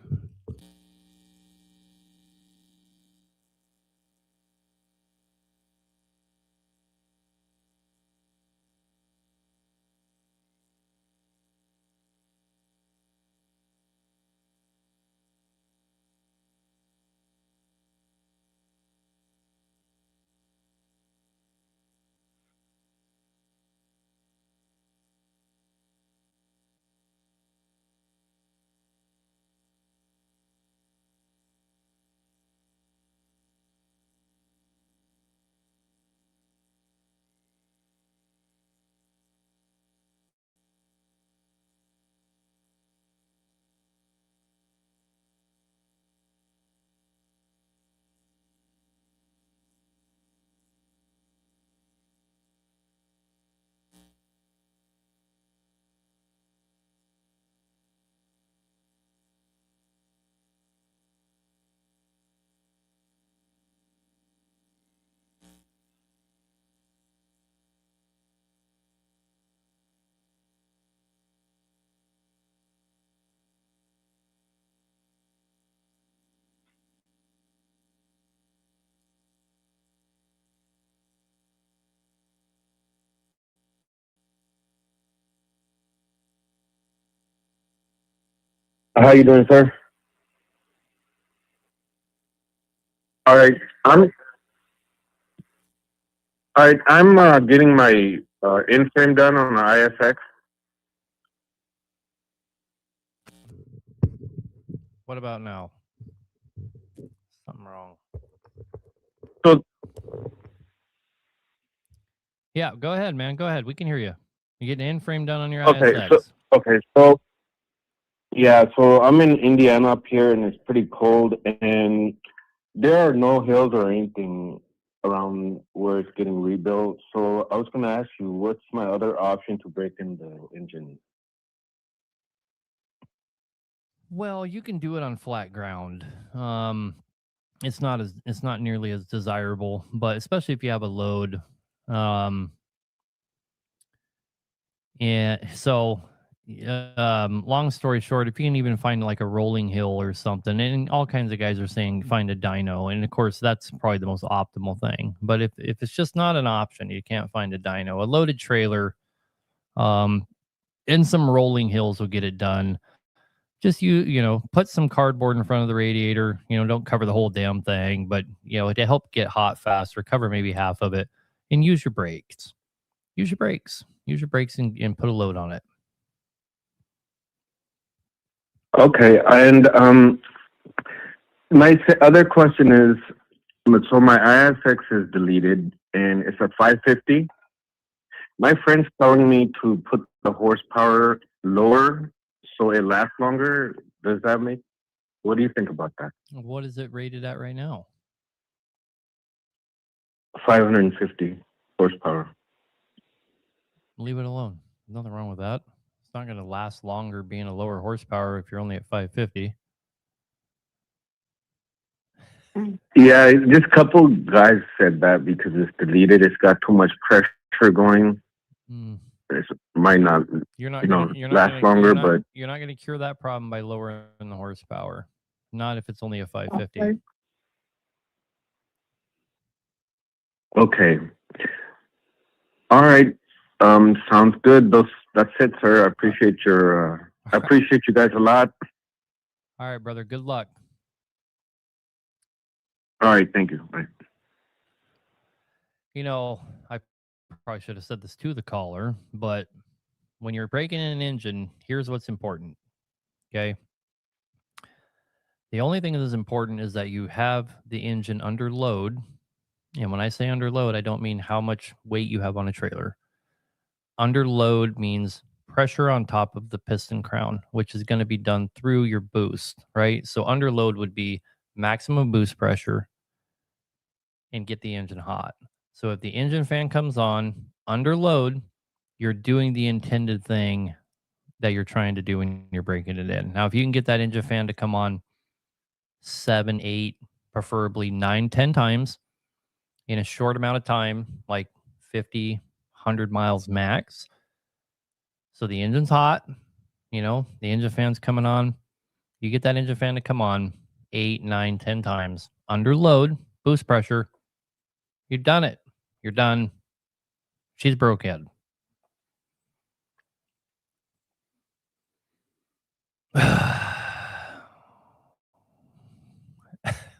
How you doing, sir? All right, I'm getting my in-frame done on the ISX. What about now? Something wrong. So Yeah, go ahead, man. Go ahead. We can hear you. You getting an in-frame done on your okay, ISX. so yeah, so I'm in Indiana up here, and it's pretty cold, and there are no hills or anything around where it's getting rebuilt. So I was going to ask you, what's my other option to break in the engine? Well, you can do it on flat ground. It's not nearly as desirable, but especially if you have a load. And so, long story short, if you can even find like a rolling hill or something, and all kinds of guys are saying find a dyno, and of course that's probably the most optimal thing. But if it's just not an option, you can't find a dyno. A loaded trailer, um, and some rolling hills will get it done. Just put some cardboard in front of the radiator. Don't cover the whole damn thing, but to help get hot faster, cover maybe half of it, and use your brakes. Use your brakes. Use your brakes and put a load on it. Okay, and my other question is, so my ISX is deleted, and it's a 550. My friend's telling me to put the horsepower lower so it lasts longer. Does that make? What do you think about that? What is it rated at right now? 550 horsepower. Leave it alone. Nothing wrong with that. It's not going to last longer being a lower horsepower if you're only at 550. Yeah, just a couple guys said that because it's deleted. It's got too much pressure going. It might not, last longer, but you're not going to cure that problem by lowering the horsepower. Not if it's only a 550. Okay. All right. Sounds good. That's it, sir. I appreciate I appreciate you guys a lot. All right, brother. Good luck. All right. Thank you. Bye. I probably should have said this to the caller, but when you're breaking in an engine, here's what's important. Okay. The only thing that is important is that you have the engine under load. And when I say under load, I don't mean how much weight you have on a trailer. Under load means pressure on top of the piston crown, which is going to be done through your boost, right? So under load would be maximum boost pressure and get the engine hot. So if the engine fan comes on under load, you're doing the intended thing that you're trying to do when you're breaking it in. Now, if you can get that engine fan to come on 7, 8, preferably 9, 10 times in a short amount of time, like 50, 100 miles max. So the engine's hot, the engine fan's coming on. You get that engine fan to come on 8, 9, 10 times under load, boost pressure. You've done it. You're done. She's brokehead.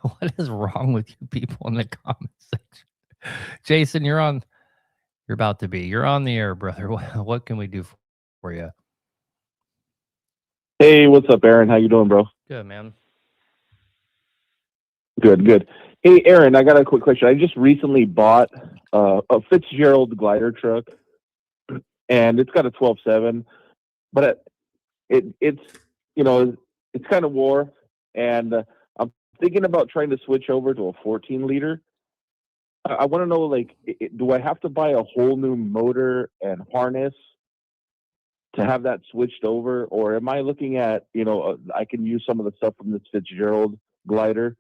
What is wrong with you people in the comment section? Jason, you're about to be. You're on the air, brother. What can we do for you? Hey, what's up, Aaron? How you doing, bro? Good, man. Good. Hey, Aaron, I got a quick question. I just recently bought a Fitzgerald glider truck, and it's got a 12.7, but it's it's kind of wore, and I'm thinking about trying to switch over to a 14-liter. I want to know, do I have to buy a whole new motor and harness to have that switched over, or am I looking at, I can use some of the stuff from this Fitzgerald glider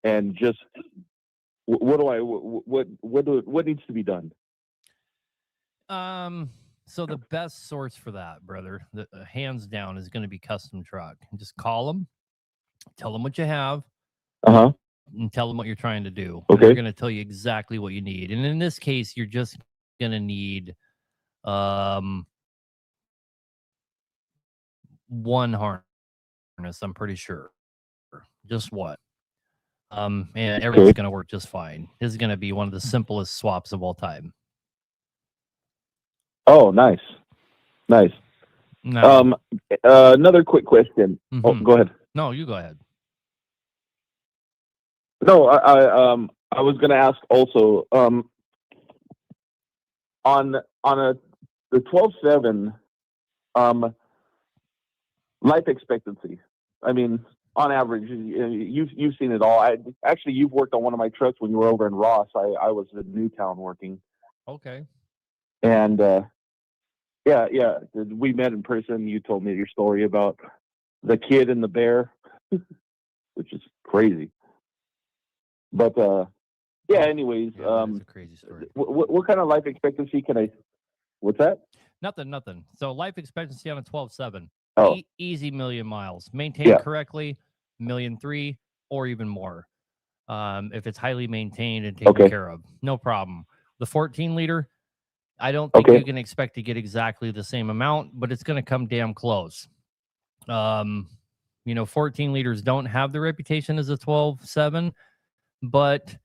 and just what needs to be done? So the best source for that, brother, hands down, is going to be Custom Truck. Just call them, tell them what you have, and tell them what you're trying to do. Okay. They're going to tell you exactly what you need. And in this case, you're just going to need one harness. I'm pretty sure. Just one. And everything's going to work just fine. This is going to be one of the simplest swaps of all time. Oh, nice. No. Another quick question. Oh, go ahead. No, you go ahead. No, I was going to ask also on the 12.7 life expectancy. I mean, on average, you've seen it all. Actually, you've worked on one of my trucks when you were over in Ross. I was in Newtown working. Okay. And yeah, we met in person. You told me your story about the kid and the bear, which is crazy. But yeah. Anyways, that's a crazy story. What kind of life expectancy can I? What's that? Nothing. So life expectancy on a 12.7. Oh. Easy million miles. Maintained correctly, 1.3 million or even more. If it's highly maintained and taken care of, no problem. The 14-liter, I don't think you can expect to get exactly the same amount, but it's going to come damn close. 14 liters don't have the reputation as a 12.7, but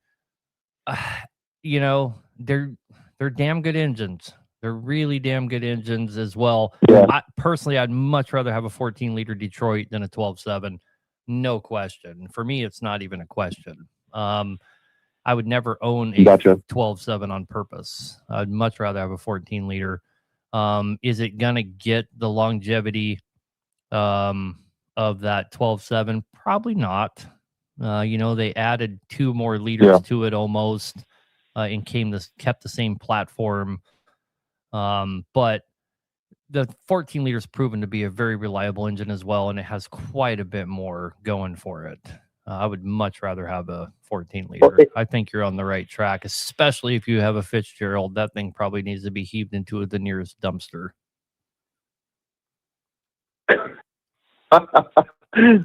they're damn good engines. They're really damn good engines as well. Yeah. Personally, I'd much rather have a 14-liter Detroit than a 12.7. No question. For me, it's not even a question. I would never own a 12.7 on purpose. I'd much rather have a 14-liter. Is it going to get the longevity of that 12.7? Probably not. They added 2 more liters to it almost and kept the same platform. But the 14 liters proven to be a very reliable engine as well, and it has quite a bit more going for it. I would much rather have a 14 liter. I think you're on the right track, especially if you have a Fitzgerald. That thing probably needs to be heaved into the nearest dumpster.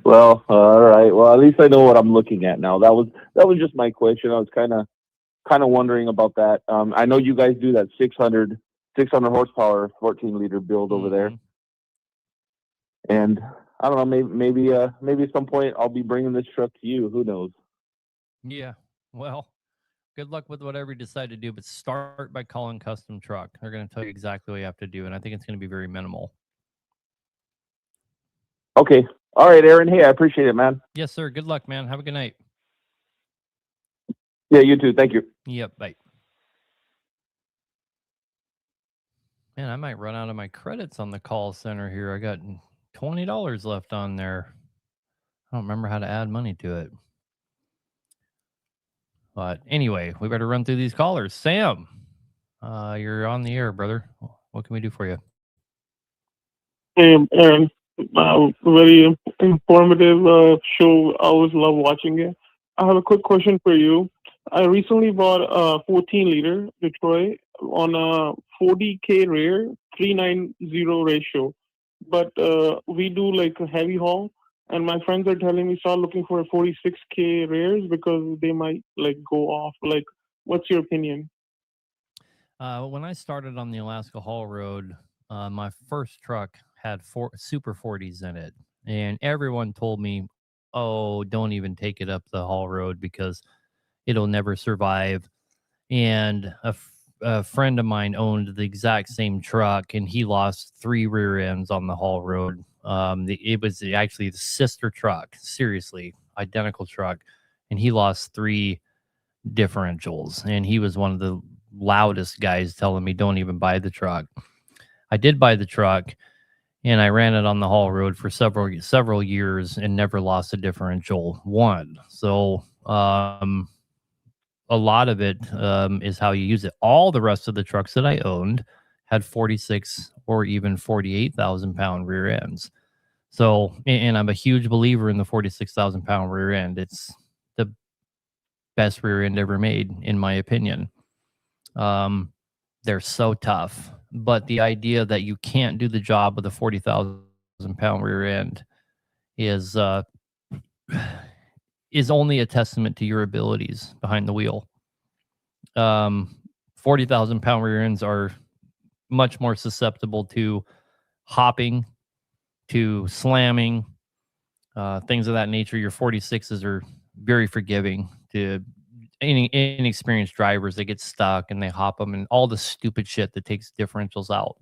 Well, all right. Well, at least I know what I'm looking at now. That was just my question. I was kind of wondering about that. I know you guys do that 600 horsepower 14-liter build over there, and I don't know. Maybe at some point I'll be bringing this truck to you. Who knows? Yeah. Well, good luck with whatever you decide to do, but start by calling Custom Truck. They're going to tell you exactly what you have to do, and I think it's going to be very minimal. Okay. All right, Aaron. Hey, I appreciate it, man. Yes, sir. Good luck, man. Have a good night. Yeah, you too. Thank you. Yep. Bye. Man, I might run out of my credits on the call center here. I got $20 left on there. I don't remember how to add money to it. But anyway, we better run through these callers. Sam, you're on the air, brother. What can we do for you? Hey, Aaron, very informative show. I always love watching it. I have a quick question for you. I recently bought a 14-liter Detroit on a 40K rear, 390 ratio. But we do like a heavy haul, and my friends are telling me start looking for 46K rears because they might like go off. Like, what's your opinion? When I started on the Alaska Haul Road, my first truck had 4 Super 40s in it, and everyone told me, "Oh, don't even take it up the haul road because it'll never survive." And a friend of mine owned the exact same truck, and he lost 3 rear ends on the haul road. It was actually the sister truck, seriously, identical truck, and he lost 3 differentials, and he was one of the loudest guys telling me don't even buy the truck. I did buy the truck, and I ran it on the haul road for several years and never lost a differential one. So a lot of it is how you use it. All the rest of the trucks that I owned had 46 or even 48,000 pound rear ends. So, and I'm a huge believer in the 46,000 pound rear end. It's the best rear end ever made, in my opinion. They're so tough, but the idea that you can't do the job with a 40,000 pound rear end is only a testament to your abilities behind the wheel. 40,000 pound rear ends are much more susceptible to hopping, to slamming, things of that nature. Your 46s are very forgiving to any inexperienced drivers. They get stuck and they hop them and all the stupid shit that takes differentials out.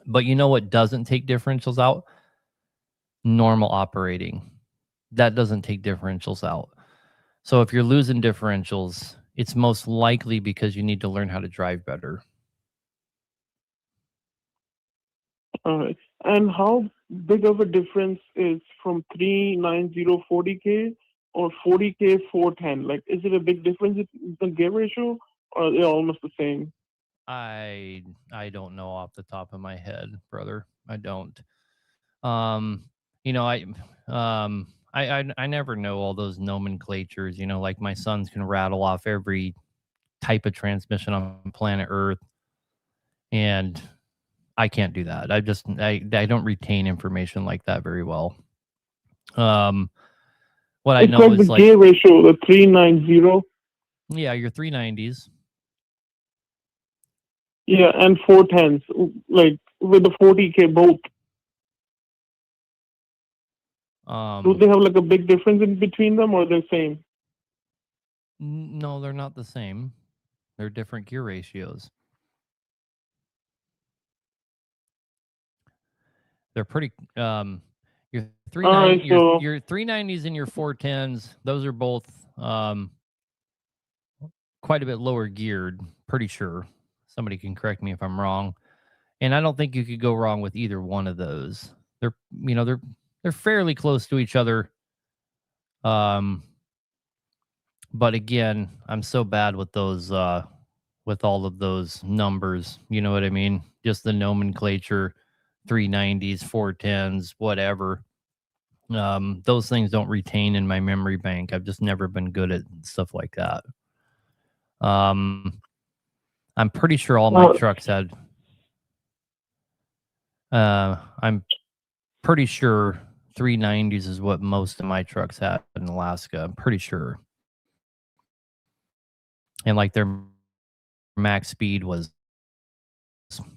But you know what doesn't take differentials out? Normal operating. That doesn't take differentials out. So if you're losing differentials, it's most likely because you need to learn how to drive better. All right. And how big of a difference is from 390 40K or 40K 410? Like, is it a big difference in the gear ratio, or are they almost the same? I don't know off the top of my head, brother. I don't. You know, I never know all those nomenclatures. You know, like my sons can rattle off every type of transmission on planet Earth, and I can't do that. I don't retain information like that very well. What I It's know like is the like, gear ratio, the 390. yeah, your 390s. Yeah, and 410s, like with the 40K both. Do they have like a big difference in between them, or they're the same? No, they're not the same. They're different gear ratios. They're pretty your All right, so your 390s and your 410s, those are both quite a bit lower geared, pretty sure. Somebody can correct me if I'm wrong. And I don't think you could go wrong with either one of those. They're they're fairly close to each other. But again, I'm so bad with those with all of those numbers, you know what I mean? Just the nomenclature, 390s, 410s, whatever. Those things don't retain in my memory bank. I've just never been good at stuff like that. I'm pretty sure all my trucks had I'm pretty sure 390s is what most of my trucks had in Alaska. I'm pretty sure. And like their max speed was,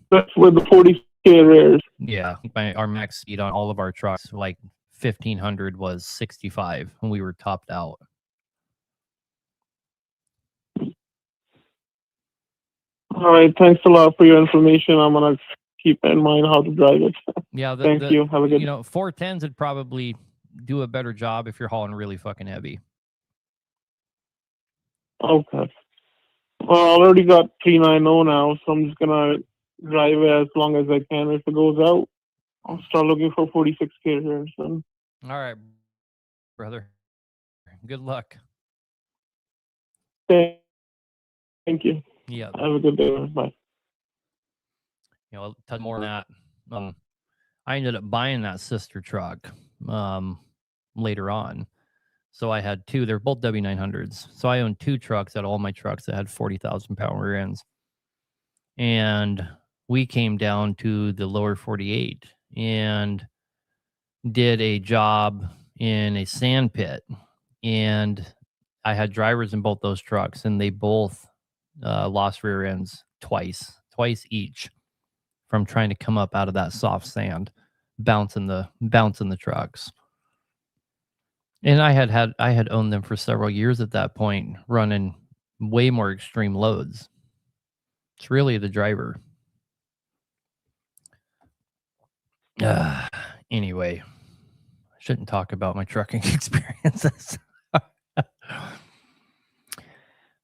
that's with the 40K rares. yeah, our max speed on all of our trucks, like 1500 was 65 when we were topped out. All right, thanks a lot for your information. I'm gonna keep in mind how to drive it. Yeah, Thank you. Have a good. 410s would probably do a better job if you're hauling really fucking heavy. Okay. Well, I already got 390 now, so I'm just gonna drive it as long as I can. If it goes out, I'll start looking for 46K here. So. All right, brother. Good luck. Thank you. Yeah. Have a good day. Bye. You know, tell more than that. I ended up buying that sister truck later on. So I had two. They're both W900s. So I owned two trucks out of all my trucks that had 40,000 pound rear ends. And we came down to the lower 48 and did a job in a sand pit. And I had drivers in both those trucks, and they both lost rear ends twice each from trying to come up out of that soft sand, bouncing the trucks. And I had owned them for several years at that point, running way more extreme loads. It's really the driver. Anyway, I shouldn't talk about my trucking experiences.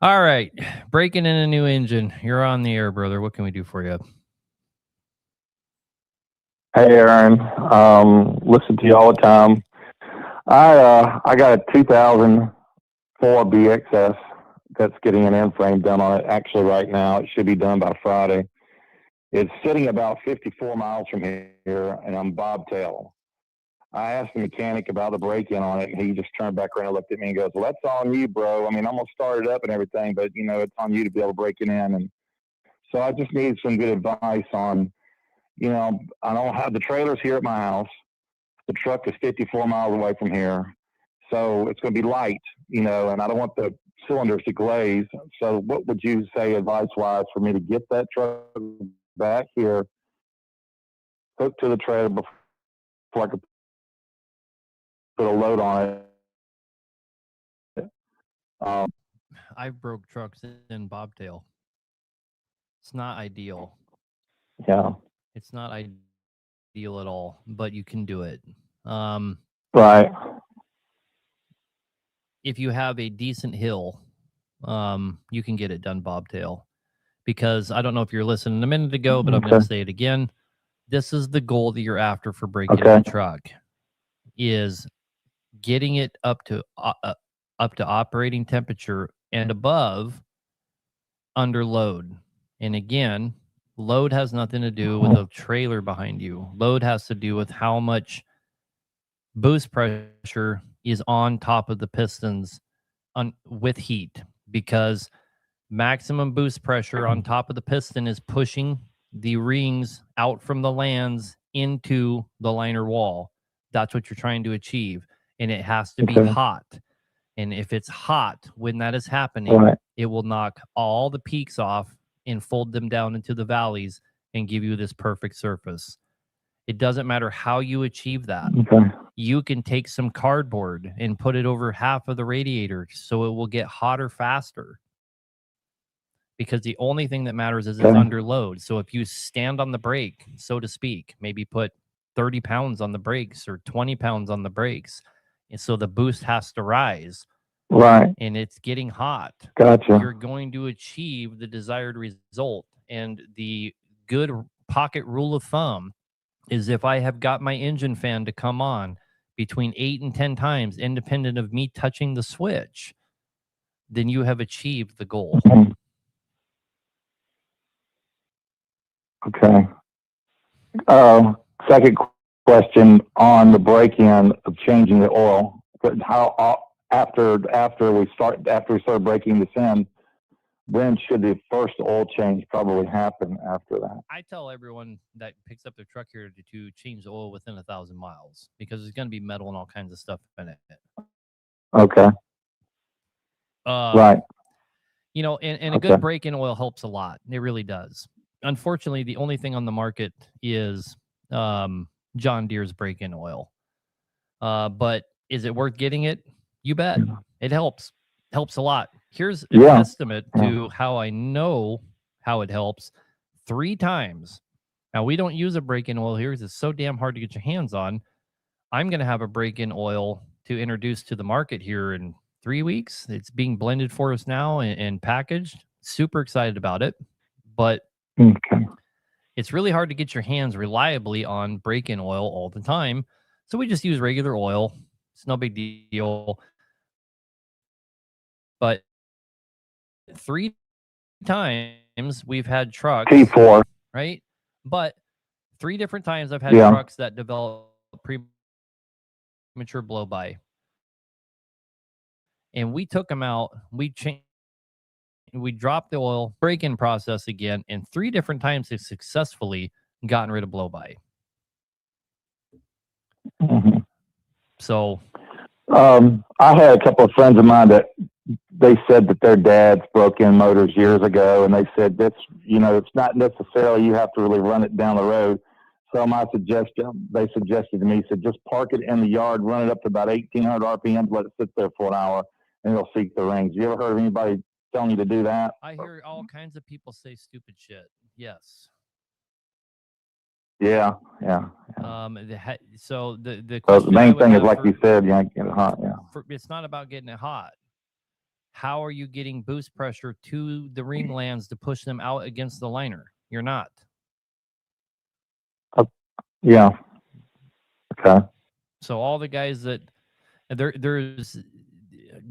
All right, breaking in a new engine. You're on the air, brother. What can we do for you? Hey, Aaron. Listen to you all the time. I got a 2004 BXS that's getting an end frame done on it. Actually, right now, it should be done by Friday. It's sitting about 54 miles from here, and I'm bobtail. I asked the mechanic about the break-in on it, and he just turned back around and looked at me and goes, "Well, that's on you, bro. I mean, I'm going to start it up and everything, but, it's on you to be able to break it in." And so I just need some good advice on, I don't have the trailers here at my house. The truck is 54 miles away from here. So it's going to be light, and I don't want the cylinders to glaze. So what would you say advice-wise for me to get that truck back here, hooked to the trailer before I could put a load on it. I broke trucks in bobtail. It's not ideal. Yeah. It's not ideal at all, but you can do it. Right. If you have a decent hill, you can get it done bobtail. Because I don't know if you're listening a minute ago, but I'm going to say it again. This is the goal that you're after for breaking the truck, is getting it up to operating temperature and above under load. And again, load has nothing to do with a trailer behind you. Load has to do with how much boost pressure is on top of the pistons with heat, because maximum boost pressure on top of the piston is pushing the rings out from the lands into the liner wall. That's what you're trying to achieve. And it has to be hot. And if it's hot when that is happening, it will knock all the peaks off and fold them down into the valleys and give you this perfect surface. It doesn't matter how you achieve that. You can take some cardboard and put it over half of the radiator so it will get hotter faster. Because the only thing that matters is it's under load. So if you stand on the brake, so to speak, maybe put 30 pounds on the brakes or 20 pounds on the brakes, and so the boost has to rise. Right. And it's getting hot. Gotcha. You're going to achieve the desired result. And the good pocket rule of thumb is, if I have got my engine fan to come on between 8 and 10 times, independent of me touching the switch, then you have achieved the goal. Okay. Second question on the break-in of changing the oil. How after we start breaking this in, when should the first oil change probably happen after that? I tell everyone that picks up their truck here to change the oil within 1,000 miles, because there's going to be metal and all kinds of stuff in it. Okay. Right. You know, and a good break-in oil helps a lot. It really does. Unfortunately, the only thing on the market is John Deere's break-in oil. But is it worth getting it? You bet. It helps. Helps a lot. Here's an estimate to how I know how it helps. 3 times. Now, we don't use a break-in oil here because it's so damn hard to get your hands on. I'm going to have a break-in oil to introduce to the market here in 3 weeks. It's being blended for us now and packaged. Super excited about it. But it's really hard to get your hands reliably on break-in oil all the time. So we just use regular oil. It's no big deal. But 3 times we've had trucks. T4. Right? But 3 different times I've had trucks that develop premature blow-by. And we took them out. We dropped the oil, break-in process again, and 3 different times have successfully gotten rid of blow-by. So I had a couple of friends of mine that they said that their dads broke in motors years ago, and they said that's, it's not necessarily you have to really run it down the road. So they suggested to me, said just park it in the yard, run it up to about 1,800 RPMs, let it sit there for an hour, and it'll seek the rings. You ever heard of anybody telling you to do that? I hear all kinds of people say stupid shit. Yes. Yeah. So the main thing is, like you said, you ain't getting it hot. Yeah. It's not about getting it hot. How are you getting boost pressure to the ring lands to push them out against the liner? You're not. Yeah. Okay. So all the guys that there's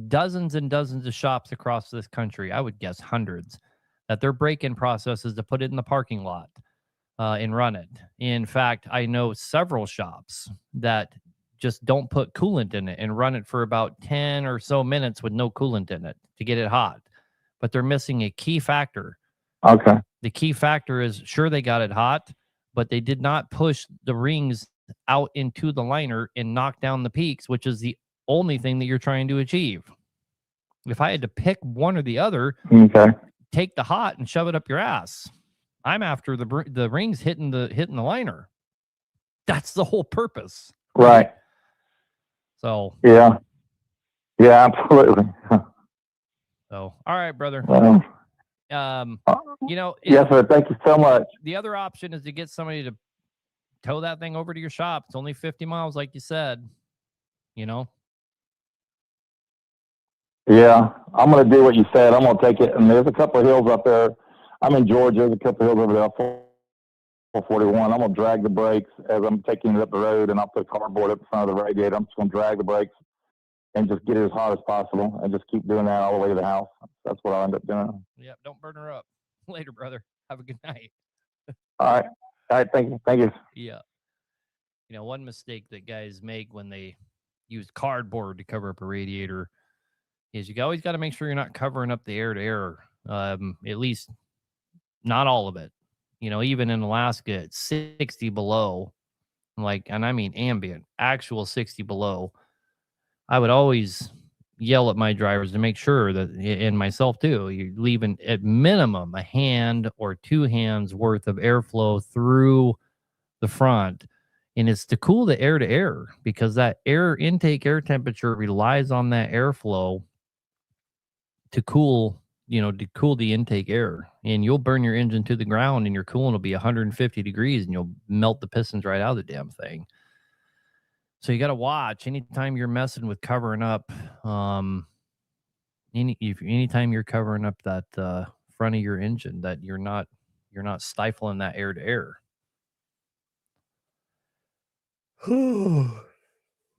dozens and dozens of shops across this country, I would guess hundreds, that their break-in process is to put it in the parking lot and run it. In fact, I know several shops that just don't put coolant in it and run it for about 10 or so minutes with no coolant in it to get it hot. But they're missing a key factor. Okay. The key factor is, sure, they got it hot, but they did not push the rings out into the liner and knock down the peaks, which is the only thing that you're trying to achieve. If I had to pick one or the other, take the hot and shove it up your ass. I'm after the rings hitting the liner. That's the whole purpose. Right. So Yeah, absolutely. all right, brother. Well, If yes, sir. Thank you so much. the other option is to get somebody to tow that thing over to your shop. It's only 50 miles, like you said. Yeah, I'm going to do what you said. I'm going to take it. And there's a couple of hills up there. I'm in Georgia. There's a couple of hills over there, 441. I'm going to drag the brakes as I'm taking it up the road, and I'll put cardboard up in front of the radiator. I'm just going to drag the brakes and just get it as hot as possible and just keep doing that all the way to the house. That's what I'll end up doing. Yep. Don't burn her up. Later, brother. Have a good night. All right. All right. Thank you. Thank you. Yeah. One mistake that guys make when they use cardboard to cover up a radiator is you always got to make sure you're not covering up the air to air. At least not all of it. Even in Alaska, it's 60 below. And I mean ambient, actual 60 below. I would always yell at my drivers to make sure that, and myself too, you're leaving at minimum a hand or 2 hands worth of airflow through the front. And it's to cool the air to air, because that air intake air temperature relies on that airflow to cool the intake air. And you'll burn your engine to the ground and your coolant will be 150 degrees and you'll melt the pistons right out of the damn thing. So you got to watch anytime you're messing with covering up, anytime you're covering up that front of your engine, that you're not stifling that air to air.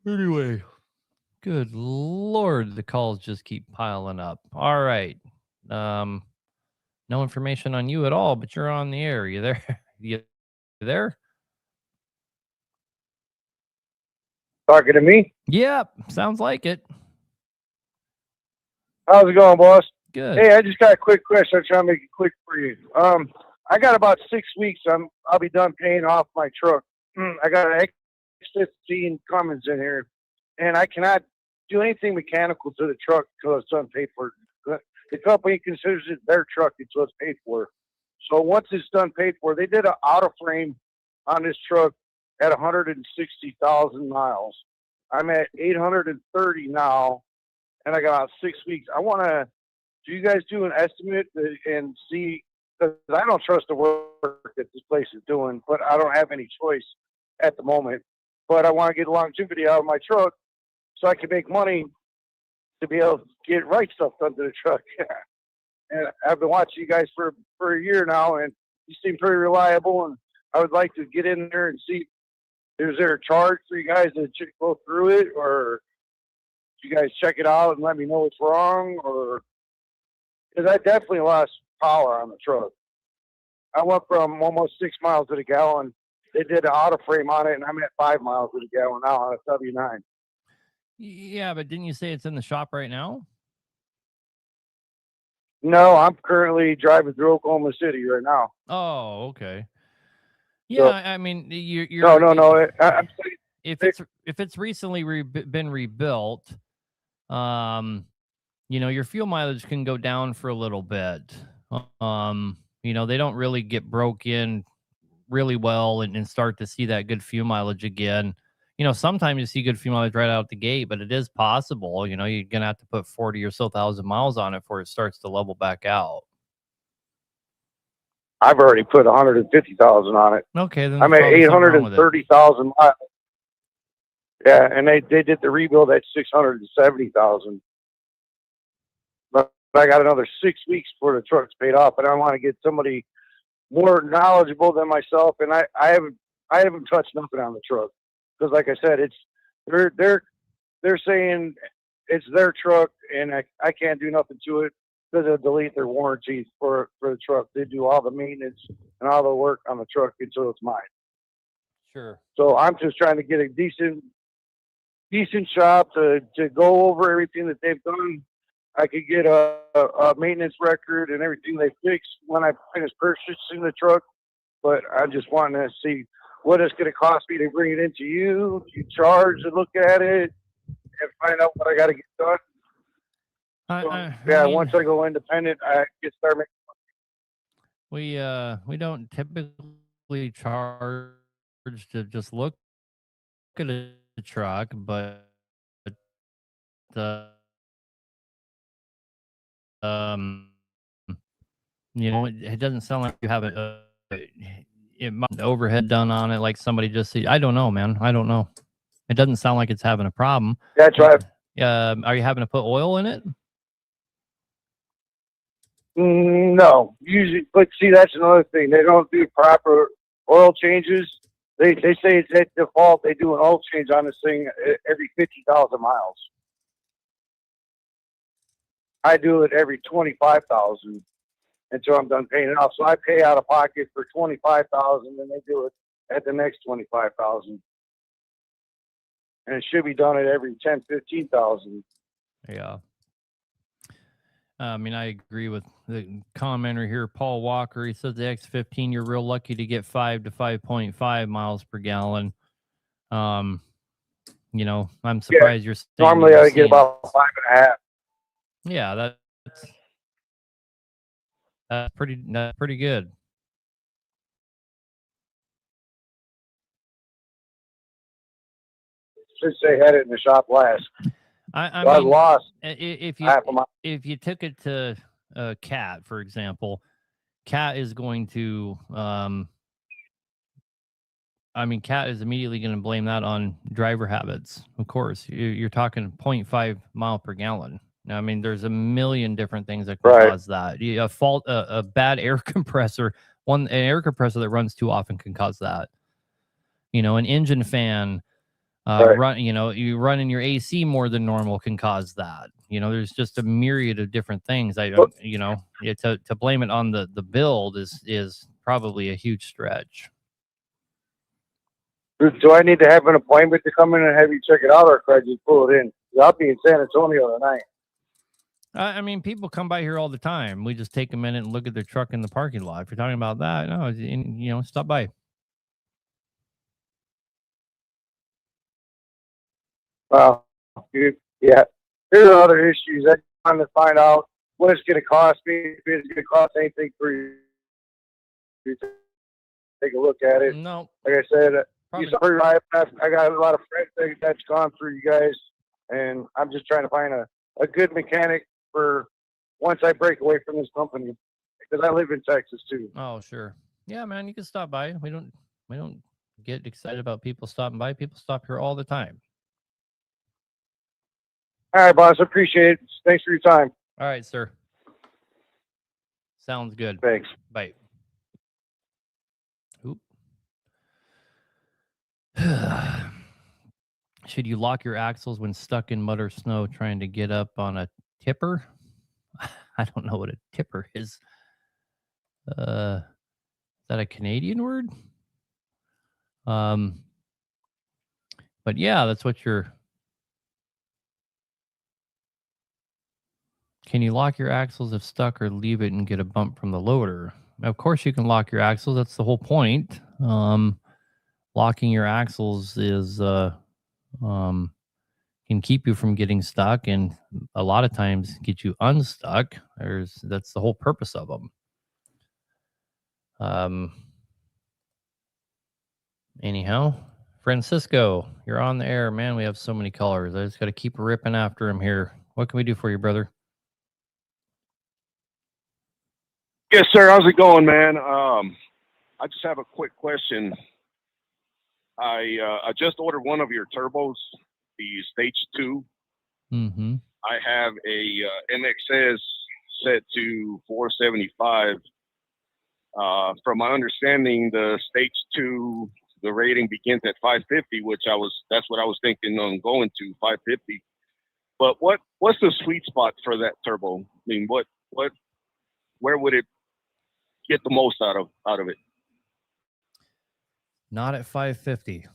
Anyway, good Lord, the calls just keep piling up. All right. No information on you at all, but you're on the air. You there? You there? Talking to me? Yep. Sounds like it. How's it going, boss? Good. Hey, I just got a quick question. I'm trying to make it quick for you. I got about 6 weeks. I'll be done paying off my truck. I got an X15 Cummins in here, and I cannot do anything mechanical to the truck until it's done paid for. The company considers it their truck until it's paid for. So once it's done paid for, they did an auto frame on this truck at 160,000 miles. I'm at 830 now, and I got about 6 weeks. I want to. Do you guys do an estimate and see? Because I don't trust the work that this place is doing, but I don't have any choice at the moment. But I want to get longevity out of my truck so I can make money to be able to get right stuff done to the truck. And I've been watching you guys for a year now, and you seem pretty reliable. And I would like to get in there and see, is there a charge for you guys to go through it, or do you guys check it out and let me know what's wrong? Or because I definitely lost power on the truck. I went from almost 6 miles to the gallon. They did an auto frame on it, and I'm at 5 miles to the gallon now on a W9. Yeah, but didn't you say it's in the shop right now? No, I'm currently driving through Oklahoma City right now. Oh, okay. Yeah, so, I mean, you're no. I'm saying if it's recently been rebuilt, your fuel mileage can go down for a little bit. They don't really get broke in really well and start to see that good fuel mileage again. Sometimes you see good fuel mileage right out the gate, but it is possible. You're going to have to put 40 or so thousand miles on it before it starts to level back out. I've already put 150,000 on it. Okay, then I'm at 830,000 miles. Yeah, and they did the rebuild at 670,000. But I got another 6 weeks before the truck's paid off, and I want to get somebody more knowledgeable than myself. And I haven't touched nothing on the truck because, like I said, they're saying it's their truck, and I can't do nothing to it because they'll delete their warranty for the truck. They do all the maintenance and all the work on the truck until it's mine. Sure. So I'm just trying to get a decent shop to go over everything that they've done. I could get a maintenance record and everything they fixed when I finish purchasing the truck. But I just wanted to see what it's going to cost me to bring it into you. You charge to look at it and find out what I got to get done. Once I go independent, I get started making. We don't typically charge to just look at a truck, but um, it doesn't sound like you have overhead done on it like somebody just said. I don't know, man. I don't know. It doesn't sound like it's having a problem. That's right. Are you having to put oil in it? No, usually, but see, that's another thing. They don't do proper oil changes. They say it's at default. They do an oil change on this thing every 50,000 miles. I do it every 25,000 until I'm done paying it off. So I pay out of pocket for 25,000, and they do it at the next 25,000. And it should be done at every 10, 15,000. Yeah. I mean, I agree with the commenter here, Paul Walker. He says the X15, you're real lucky to get 5 to 5.5 miles per gallon. I'm surprised you're saying normally I get about 5.5. Yeah, that's pretty good. Since they had it in the shop last. I mean, lost if you took it to Cat, for example, Cat is going to Cat is immediately going to blame that on driver habits. Of course, you're talking 0.5 mile per gallon. I mean, there's a million different things that can cause that. A bad air compressor, an air compressor that runs too often can cause that. An engine fan. You running your AC more than normal can cause that. There's just a myriad of different things. To blame it on the build is probably a huge stretch. Do I need to have an appointment to come in and have you check it out, or could I just pull it in? I'll be in San Antonio tonight. I mean, people come by here all the time. We just take a minute and look at their truck in the parking lot. If you're talking about that, no, stop by. Well, yeah. There's other issues. I'm trying to find out what it's going to cost me. If it's going to cost anything for you to take a look at it. No. Like I said, I got a lot of friends that's gone through you guys, and I'm just trying to find a good mechanic for once I break away from this company, because I live in Texas too. Oh, sure. Yeah, man, you can stop by. We don't get excited about people stopping by. People stop here all the time. All right, boss. Appreciate it. Thanks for your time. All right, sir. Sounds good. Thanks. Bye. Oop. Should you lock your axles when stuck in mud or snow trying to get up on a tipper? I don't know what a tipper is. Is that a Canadian word? But yeah, that's what you're. Can you lock your axles if stuck, or leave it and get a bump from the loader? Of course you can lock your axles. That's the whole point. Locking your axles is can keep you from getting stuck, and a lot of times get you unstuck. That's the whole purpose of them. Anyhow, Francisco, you're on the air, man. We have so many callers. I just got to keep ripping after him here. What can we do for you, brother? Yes, sir. How's it going, man? I just have a quick question. I just ordered one of your turbos, the Stage 2. Mm-hmm. I have a NXS set to 475. From my understanding, the Stage 2, the rating begins at 550, that's what I was thinking on going to 550. But what's the sweet spot for that turbo? I mean, where would it get the most out of it? Not at 550.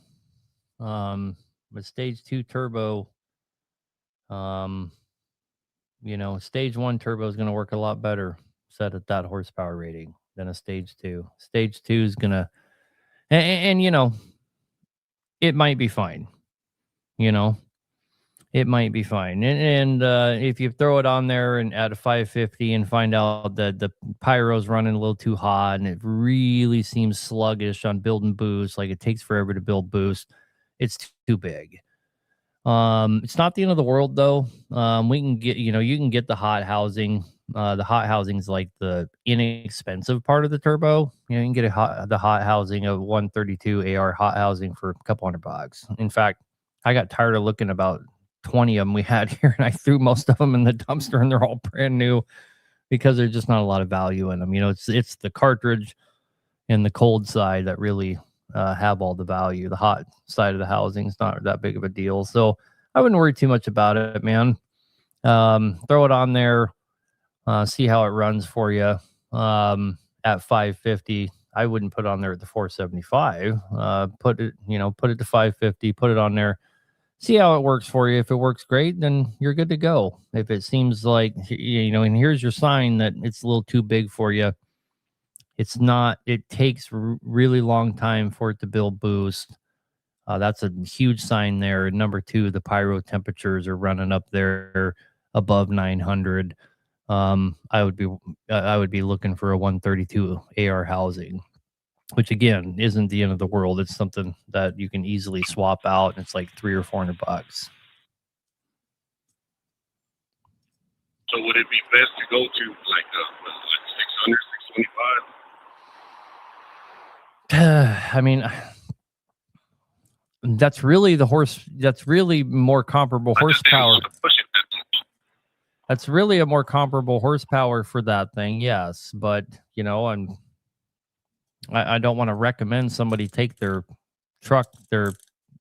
But Stage 2 turbo, Stage 1 turbo is going to work a lot better set at that horsepower rating than a Stage 2. Stage 2 is going to, and it might be fine. It might be fine. And if you throw it on there and at a 550 and find out that the pyro's running a little too hot and it really seems sluggish on building boost, like it takes forever to build boost, it's too big. It's not the end of the world though. We can get, you can get the hot housing. The hot housing is like the inexpensive part of the turbo. You can get the hot housing of 132 AR hot housing for a couple $100. In fact, I got tired of looking about 20 of them we had here, and I threw most of them in the dumpster, and they're all brand new because there's just not a lot of value in them. It's the cartridge and the cold side that really have all the value. The hot side of the housing is not that big of a deal, so I wouldn't worry too much about it, man. Throw it on there, see how it runs for you. At 550, I wouldn't put it on there at the 475. Put it to 550. Put it on there. See how it works for you. If it works great, then you're good to go. If it seems like, and here's your sign that it's a little too big for you. It's not. It takes really long time for it to build boost. That's a huge sign there. And number two, the pyro temperatures are running up there above 900. I would be looking for a 132 AR housing, which again isn't the end of the world. It's something that you can easily swap out, and it's like $300 or $400. So would it be best to go to like 600, 625? I mean, that's really more comparable horsepower. That's really a more comparable horsepower for that thing, yes. But I don't want to recommend somebody take their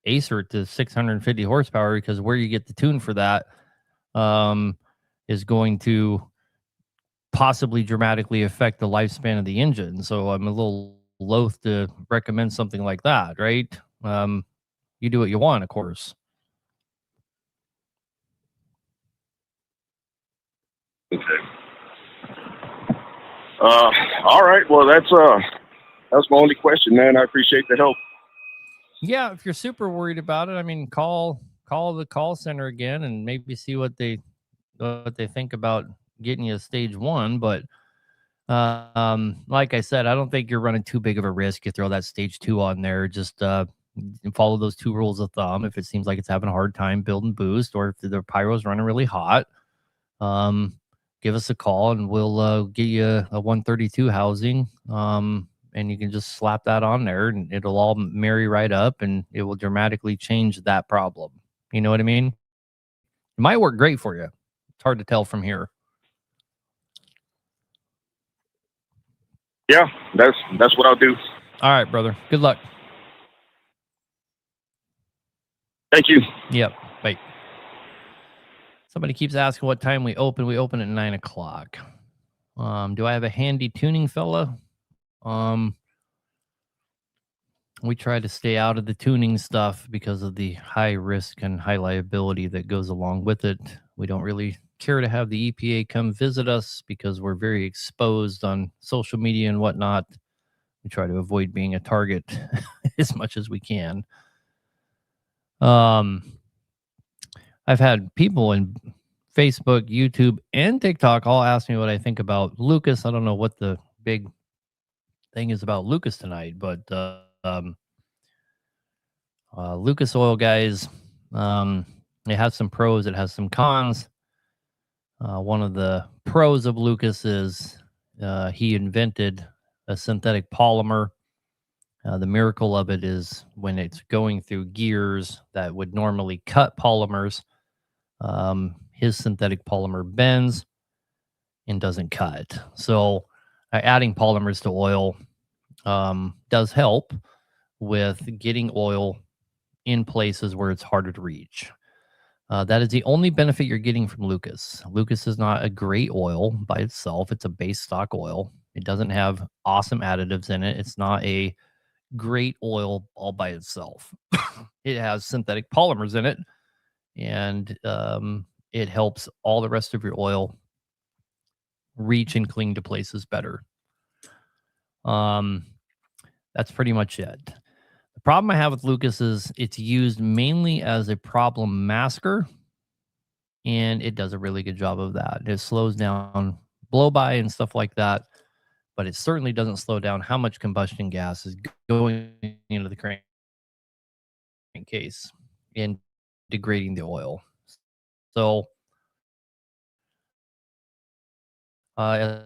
Acer to 650 horsepower, because where you get the tune for that is going to possibly dramatically affect the lifespan of the engine. So I'm a little loath to recommend something like that, right? You do what you want, of course. Okay. All right. Well, that's my only question, man. I appreciate the help. Yeah, if you're super worried about it, I mean, call the call center again and maybe see what they think about getting you a stage 1. But like I said, I don't think you're running too big of a risk. You throw that stage 2 on there. Just follow those 2 rules of thumb. If it seems like it's having a hard time building boost, or if the pyro's running really hot, give us a call and we'll get you a 132 housing. And you can just slap that on there and it'll all marry right up, and it will dramatically change that problem. You know what I mean? It might work great for you. It's hard to tell from here. Yeah, that's what I'll do. All right, brother. Good luck. Thank you. Yep. Bye. Somebody keeps asking what time we open. We open at 9 o'clock. Do I have a handy tuning fella? We try to stay out of the tuning stuff because of the high risk and high liability that goes along with it. We don't really care to have the EPA come visit us because we're very exposed on social media and whatnot. We try to avoid being a target as much as we can. I've had people in Facebook, YouTube, and TikTok all ask me what I think about Lucas. I don't know what the big thing is about Lucas tonight, but Lucas Oil, guys, it has some pros, it has some cons. One of the pros of Lucas is he invented a synthetic polymer. The miracle of it is when it's going through gears that would normally cut polymers, his synthetic polymer bends and doesn't cut. So adding polymers to oil does help with getting oil in places where it's harder to reach. That is the only benefit you're getting from Lucas. Lucas is not a great oil by itself. It's a base stock oil. It doesn't have awesome additives in it. It's not a great oil all by itself. It has synthetic polymers in it, and it helps all the rest of your oil reach and cling to places better. That's pretty much it. The problem I have with Lucas is it's used mainly as a problem masker, and it does a really good job of that. It slows down blow by and stuff like that, but it certainly doesn't slow down how much combustion gas is going into the crankcase. And degrading the oil. So as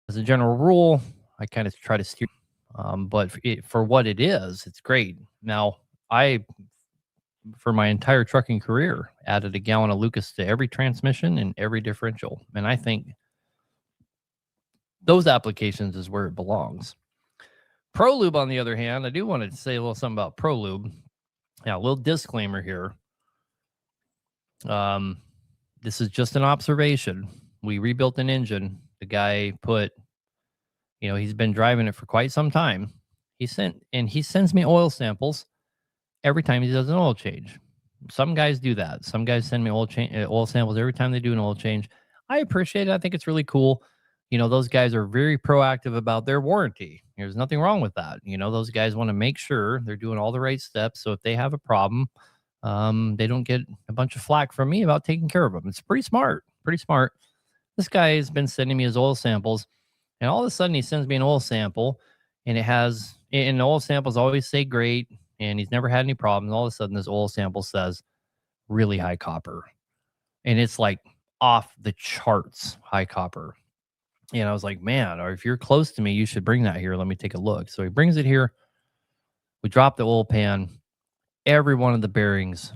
a general rule, I kind of try to steer. But for what it is, it's great. Now, for my entire trucking career, added a gallon of Lucas to every transmission and every differential. And I think those applications is where it belongs. ProLube, on the other hand, I do want to say a little something about ProLube. Now, a little disclaimer here. This is just an observation. We rebuilt an engine. The guy put, he's been driving it for quite some time. He sends me oil samples every time he does an oil change. Some guys do that. Some guys send me oil samples every time they do an oil change. I appreciate it. I think it's really cool. Those guys are very proactive about their warranty. There's nothing wrong with that. Those guys want to make sure they're doing all the right steps. So if they have a problem, they don't get a bunch of flack from me about taking care of them. It's pretty smart. Pretty smart. This guy has been sending me his oil samples, and all of a sudden he sends me an oil sample, and the oil samples always say great, and he's never had any problems. All of a sudden this oil sample says really high copper, and it's like off the charts high copper. And I was like, man, or if you're close to me, you should bring that here. Let me take a look. So he brings it here. We drop the oil pan. Every one of the bearings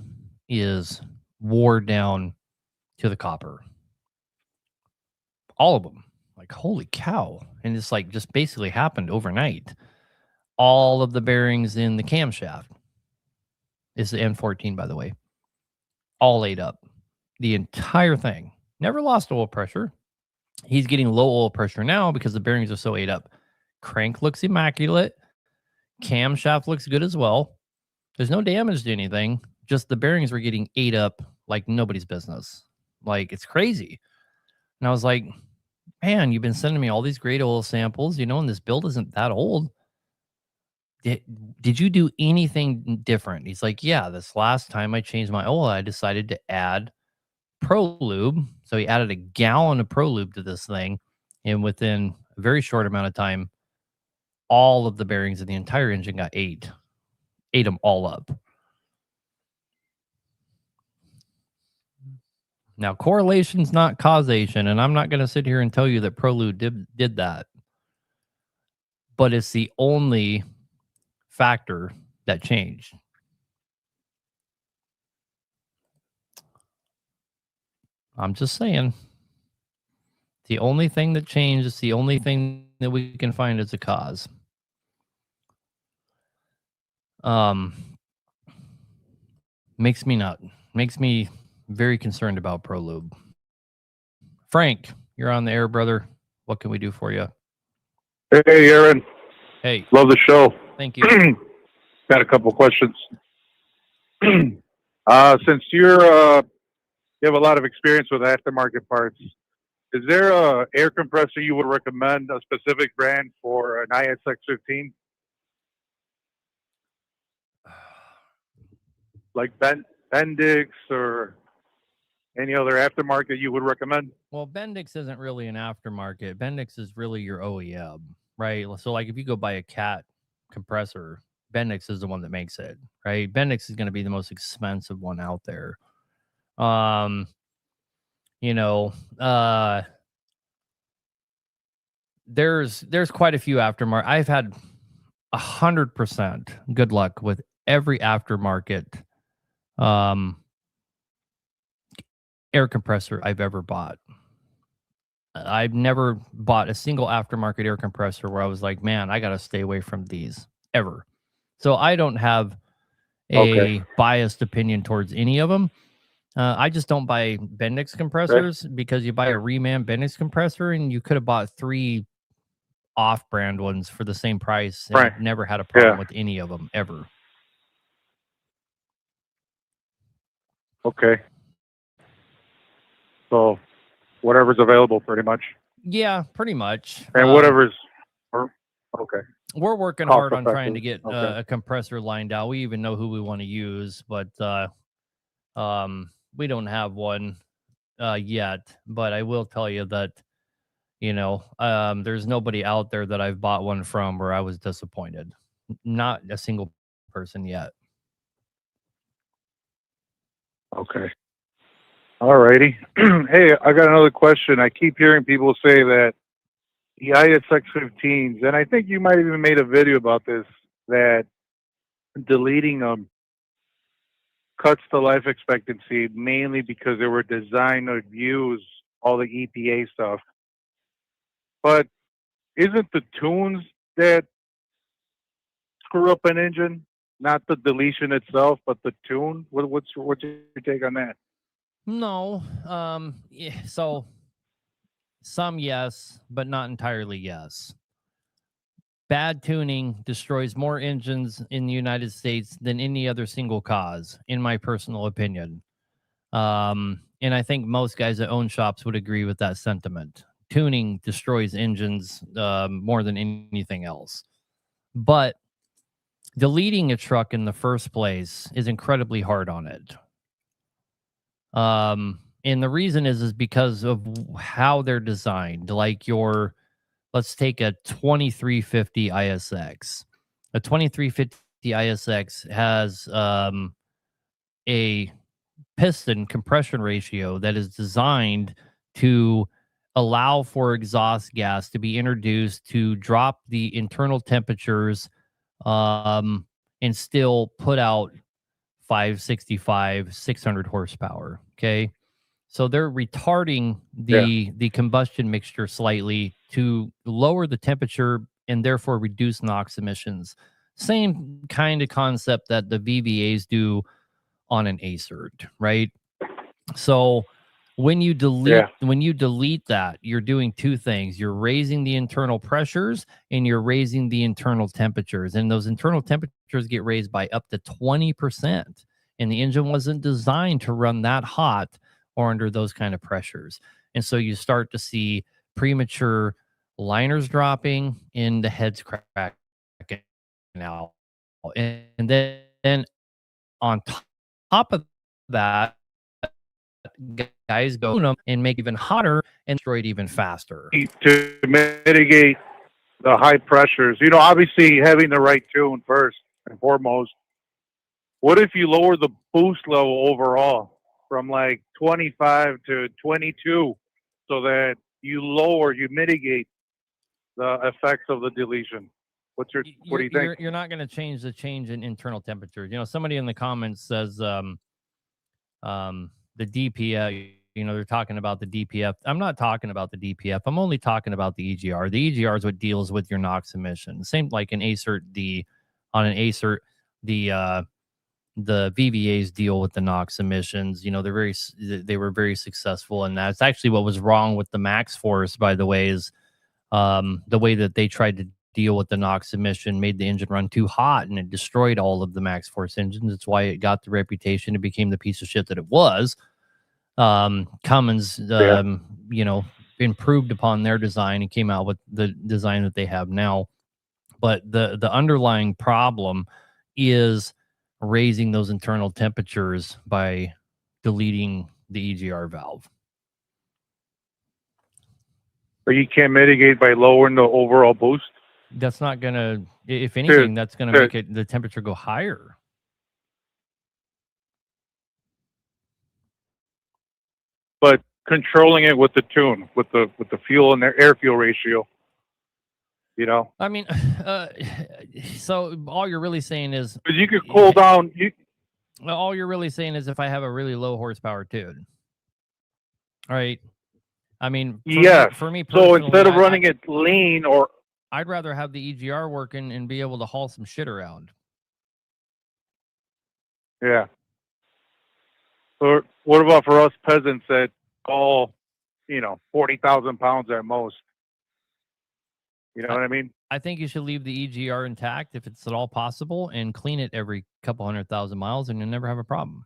is wore down to the copper. All of them. Like, holy cow. And it's like just basically happened overnight. All of the bearings in the camshaft. It's the N14, by the way. All ate up. The entire thing. Never lost oil pressure. He's getting low oil pressure now because the bearings are so ate up. Crank looks immaculate. Camshaft looks good as well. There's no damage to anything. Just the bearings were getting ate up like nobody's business. Like, it's crazy. And I was like, man, you've been sending me all these great oil samples, and this build isn't that old. Did you do anything different? He's like, yeah, this last time I changed my oil, I decided to add ProLube. So he added a gallon of ProLube to this thing. And within a very short amount of time, all of the bearings of the entire engine got ate them all up. Now, correlation's not causation, and I'm not going to sit here and tell you that ProLube did that. But it's the only factor that changed. I'm just saying. The only thing that changed is the only thing that we can find as a cause. Makes me very concerned about ProLube. Frank, you're on the air, brother. What can we do for you? Hey, Aaron. Hey. Love the show. Thank you. Got a couple questions. Since you have a lot of experience with aftermarket parts, is there a air compressor you would recommend, a specific brand for an ISX15? Like Bendix or any other aftermarket you would recommend? Well, Bendix isn't really an aftermarket. Bendix is really your OEM, right? So like if you go buy a Cat compressor, Bendix is the one that makes it, right? Bendix is going to be the most expensive one out there. There's quite a few aftermarket. I've had 100% good luck with every aftermarket air compressor I've ever bought. I've never bought a single aftermarket air compressor where I was like, man, I got to stay away from these ever. So I don't have a biased opinion towards any of them. I just don't buy Bendix compressors because you buy a reman Bendix compressor and you could have bought 3 off-brand ones for the same price and I've never had a problem with any of them ever. Okay. So whatever's available pretty much. Yeah, pretty much. And whatever's okay. We're working hard on trying to get a compressor lined out. We even know who we want to use, but we don't have one yet. But I will tell you that, there's nobody out there that I've bought one from where I was disappointed. Not a single person yet. Okay. All righty. Hey, I got another question. I keep hearing people say that the ISX-15s, and I think you might have even made a video about this, that deleting them cuts the life expectancy mainly because they were designed to use all the EPA stuff. But isn't the tunes that screw up an engine, not the deletion itself, but the tune? What's your take on that? No. Yeah, so some yes, but not entirely yes. Bad tuning destroys more engines in the United States than any other single cause, in my personal opinion. And I think most guys that own shops would agree with that sentiment. Tuning destroys engines more than anything else. But deleting a truck in the first place is incredibly hard on it. And the reason is because of how they're designed. Like let's take a 2350 ISX. A 2350 ISX has a piston compression ratio that is designed to allow for exhaust gas to be introduced to drop the internal temperatures and still put out 565, 600 horsepower. Okay. So they're retarding the combustion mixture slightly to lower the temperature and therefore reduce NOx emissions. Same kind of concept that the VVAs do on an ACERT, right? So when you delete that, you're doing two things. You're raising the internal pressures and you're raising the internal temperatures. And those internal temperatures get raised by up to 20%. And the engine wasn't designed to run that hot or under those kind of pressures. And so you start to see premature liners dropping and the heads cracking out. And then on top of that, guys go them and make even hotter and destroy it even faster. To mitigate the high pressures, obviously having the right tune first and foremost. What if you lower the boost level overall from like 25 to 22 so that you mitigate the effects of the deletion? What do you think? You're not going to change in internal temperatures. Somebody in the comments says the DPF, they're talking about the DPF. I'm not talking about the DPF. I'm only talking about the EGR. The EGR is what deals with your NOx emissions. Same like an ACERT, on an ACERT, the VVAs deal with the NOx emissions. They were very successful, and that's actually what was wrong with the Max Force, by the way, is the way that they tried to deal with the NOx emission made the engine run too hot, and it destroyed all of the Max Force engines. It's why it got the reputation. It became the piece of shit that it was. Cummins, improved upon their design and came out with the design that they have now. But the underlying problem is raising those internal temperatures by deleting the EGR valve. Or you can't mitigate by lowering the overall boost? That's not going to, if anything, that's going to make the temperature go higher. But controlling it with the tune, with the fuel and their air fuel ratio, I mean, so all you're really saying is, because you could cool down. All you're really saying is if I have a really low horsepower tune, right? I mean, for me personally, so instead of running it lean, I'd rather have the EGR working and be able to haul some shit around. Yeah. Or what about for us peasants that haul, 40,000 pounds at most? You know what I mean? I think you should leave the EGR intact if it's at all possible and clean it every couple 100,000 miles and you'll never have a problem.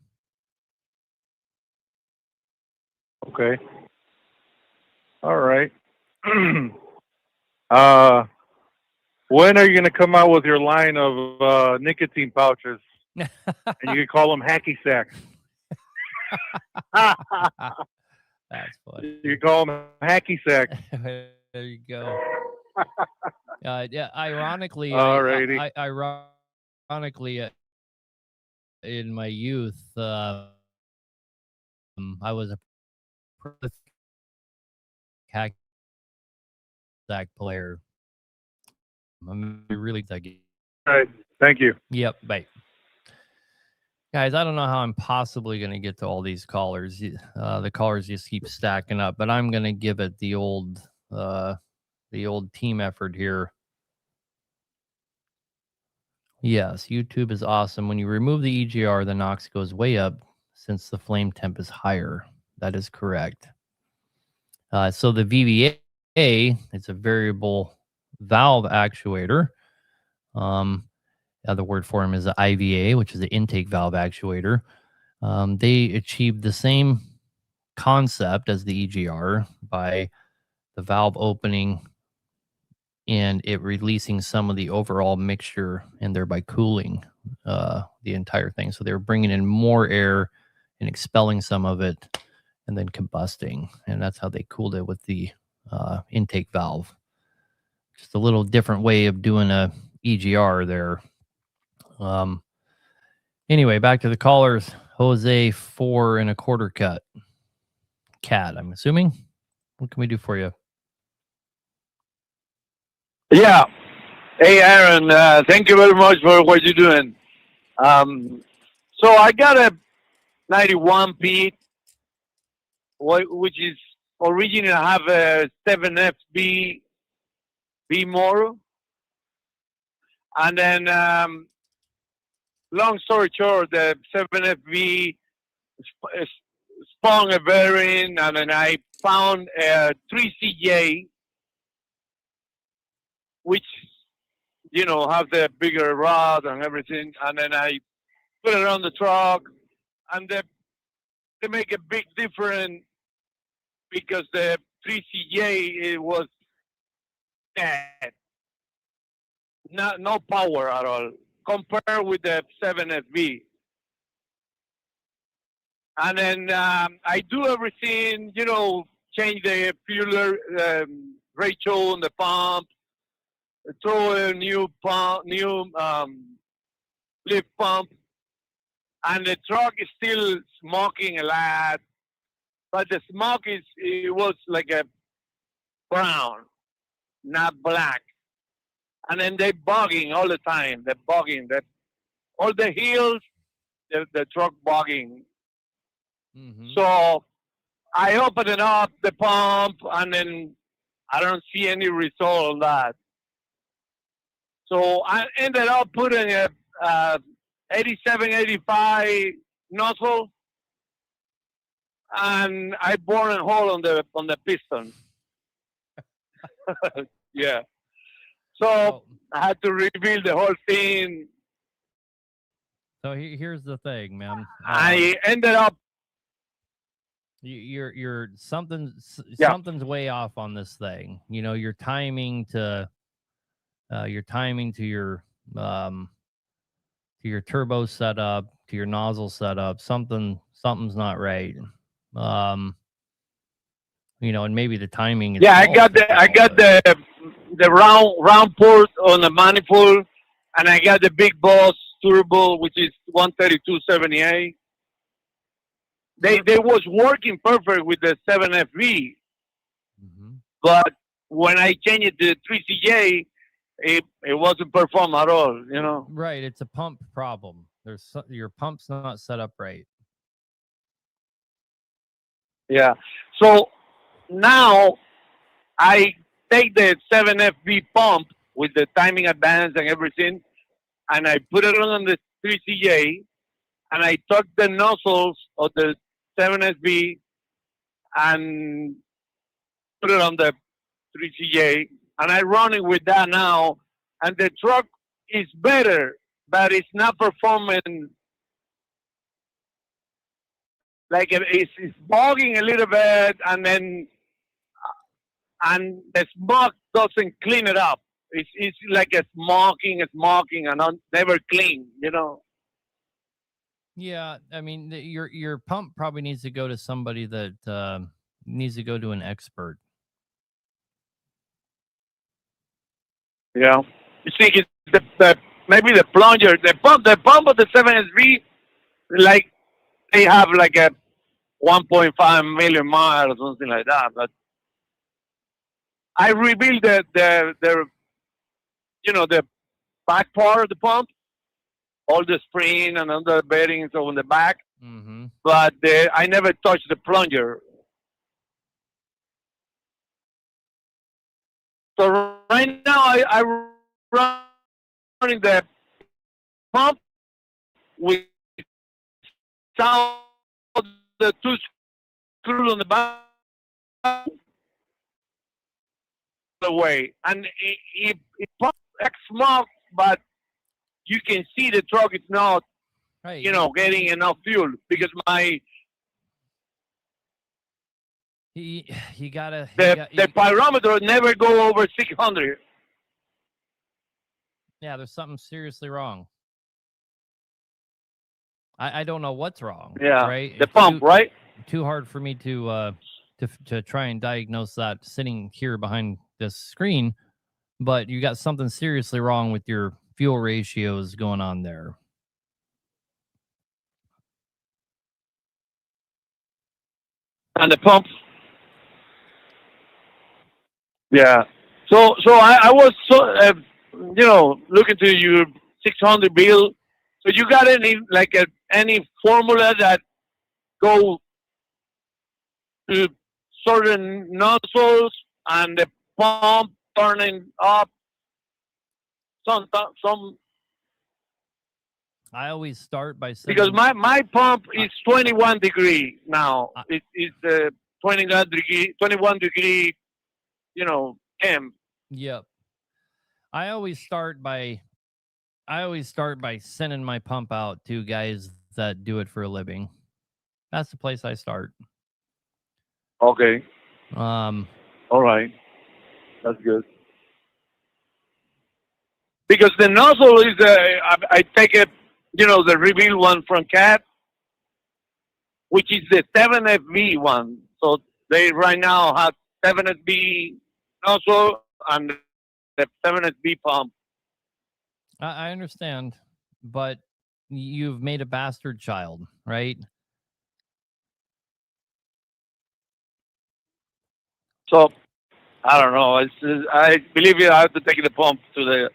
Okay. All right. When are you going to come out with your line of nicotine pouches? And you can call them hacky sacks. That's funny. You call them hacky sacks. There you go. Yeah. Ironically, ironically, in my youth, I was a prolific hack player. I'm really excited. All right. Thank you. Yep. Bye. Guys, I don't know how I'm possibly going to get to all these callers. The callers just keep stacking up, but I'm going to give it the old team effort here. Yes, YouTube is awesome. When you remove the EGR, the NOx goes way up since the flame temp is higher. That is correct. So the VVA, it's a variable valve actuator. The word for them is the IVA, which is the intake valve actuator. They achieved the same concept as the EGR by the valve opening and it releasing some of the overall mixture and thereby cooling the entire thing. So they were bringing in more air and expelling some of it and then combusting. And that's how they cooled it with the intake valve. Just a little different way of doing a EGR there. Anyway, back to the callers. Jose 4 1/4 cat, I'm assuming. What can we do for you? Yeah. Hey, Aaron, thank you very much for what you're doing. So I got a 91 Pete, which is originally have a 7FB B motor. And then, long story short, the 7FB spun a bearing, and then I found a 3CJ, which, you know, have the bigger rod and everything. And then I put it on the truck, and they make a big difference because the 3CJ, it was dead. No power at all compared with the 7FB. And then I do everything, you know, change the fuel ratio on the pump, throw a new pump, lift pump, and the truck is still smoking a lot, but the smoke it was like a brown, not black. And then they bugging all the time. They're bugging. All the hills, the truck bugging. Mm-hmm. So I open it up, the pump, and then I don't see any result on that. So I ended up putting a 87, 85 nozzle, and I bored a hole on the piston. Yeah. So I had to rebuild the whole thing. So here's the thing, man. I ended up. You're something's way off on this thing. You know, your timing to your turbo setup, to your nozzle setup, something's not right. You know, and maybe the timing. Yeah, I got the round port on the manifold, and I got the big boss turbo, which is 132/78. They was working perfect with the 7FV, but when I changed it to 3CJ, it wasn't perform at all. You know. Right, it's a pump problem. Your pump's not set up right. Yeah. So now I take the 7FB pump with the timing advance and everything, and I put it on the 3CJ, and I took the nozzles of the 7FB and put it on the 3CJ, and I run it with that now, and the truck is better, but it's not performing. Like it's bogging a little bit, and then the smoke doesn't clean it up. It's like a smoking, and never clean. You know. Yeah, I mean, your pump probably needs to go to somebody that needs to go to an expert. Yeah, you see, maybe the plunger, the pump of the 7SV, like they have like a 1.5 million miles or something like that. But I rebuilt the the back part of the pump, all the spring and all the bearings on the back. Mm-hmm. But I never touched the plunger. So right now I running the pump without the two screws on the back away, and it pumps X smoke, but you can see the truck is not, Right. getting enough fuel because You gotta. the pyrometer never go over 600. Yeah, there's something seriously wrong. I don't know what's wrong. Yeah, Right. the pump, right? Too hard for me to try and diagnose that sitting here behind this screen, but you got something seriously wrong with your fuel ratios going on there. And the pump. Yeah. So I was looking to your 600 bill. So you got any formula that go to certain nozzles and the pump turning up some I always start by saying, because my pump is 21 degree now. It's 21 degree, temp. Yep. I always start by sending my pump out to guys that do it for a living. That's the place I start. Okay. All right. That's good. Because the nozzle is, I take it, the reveal one from Cat, which is the 7FB one. So they right now have 7FB nozzle and the 7FB pump. I understand, but you've made a bastard child, right? So I don't know. I believe I have to take the pump to the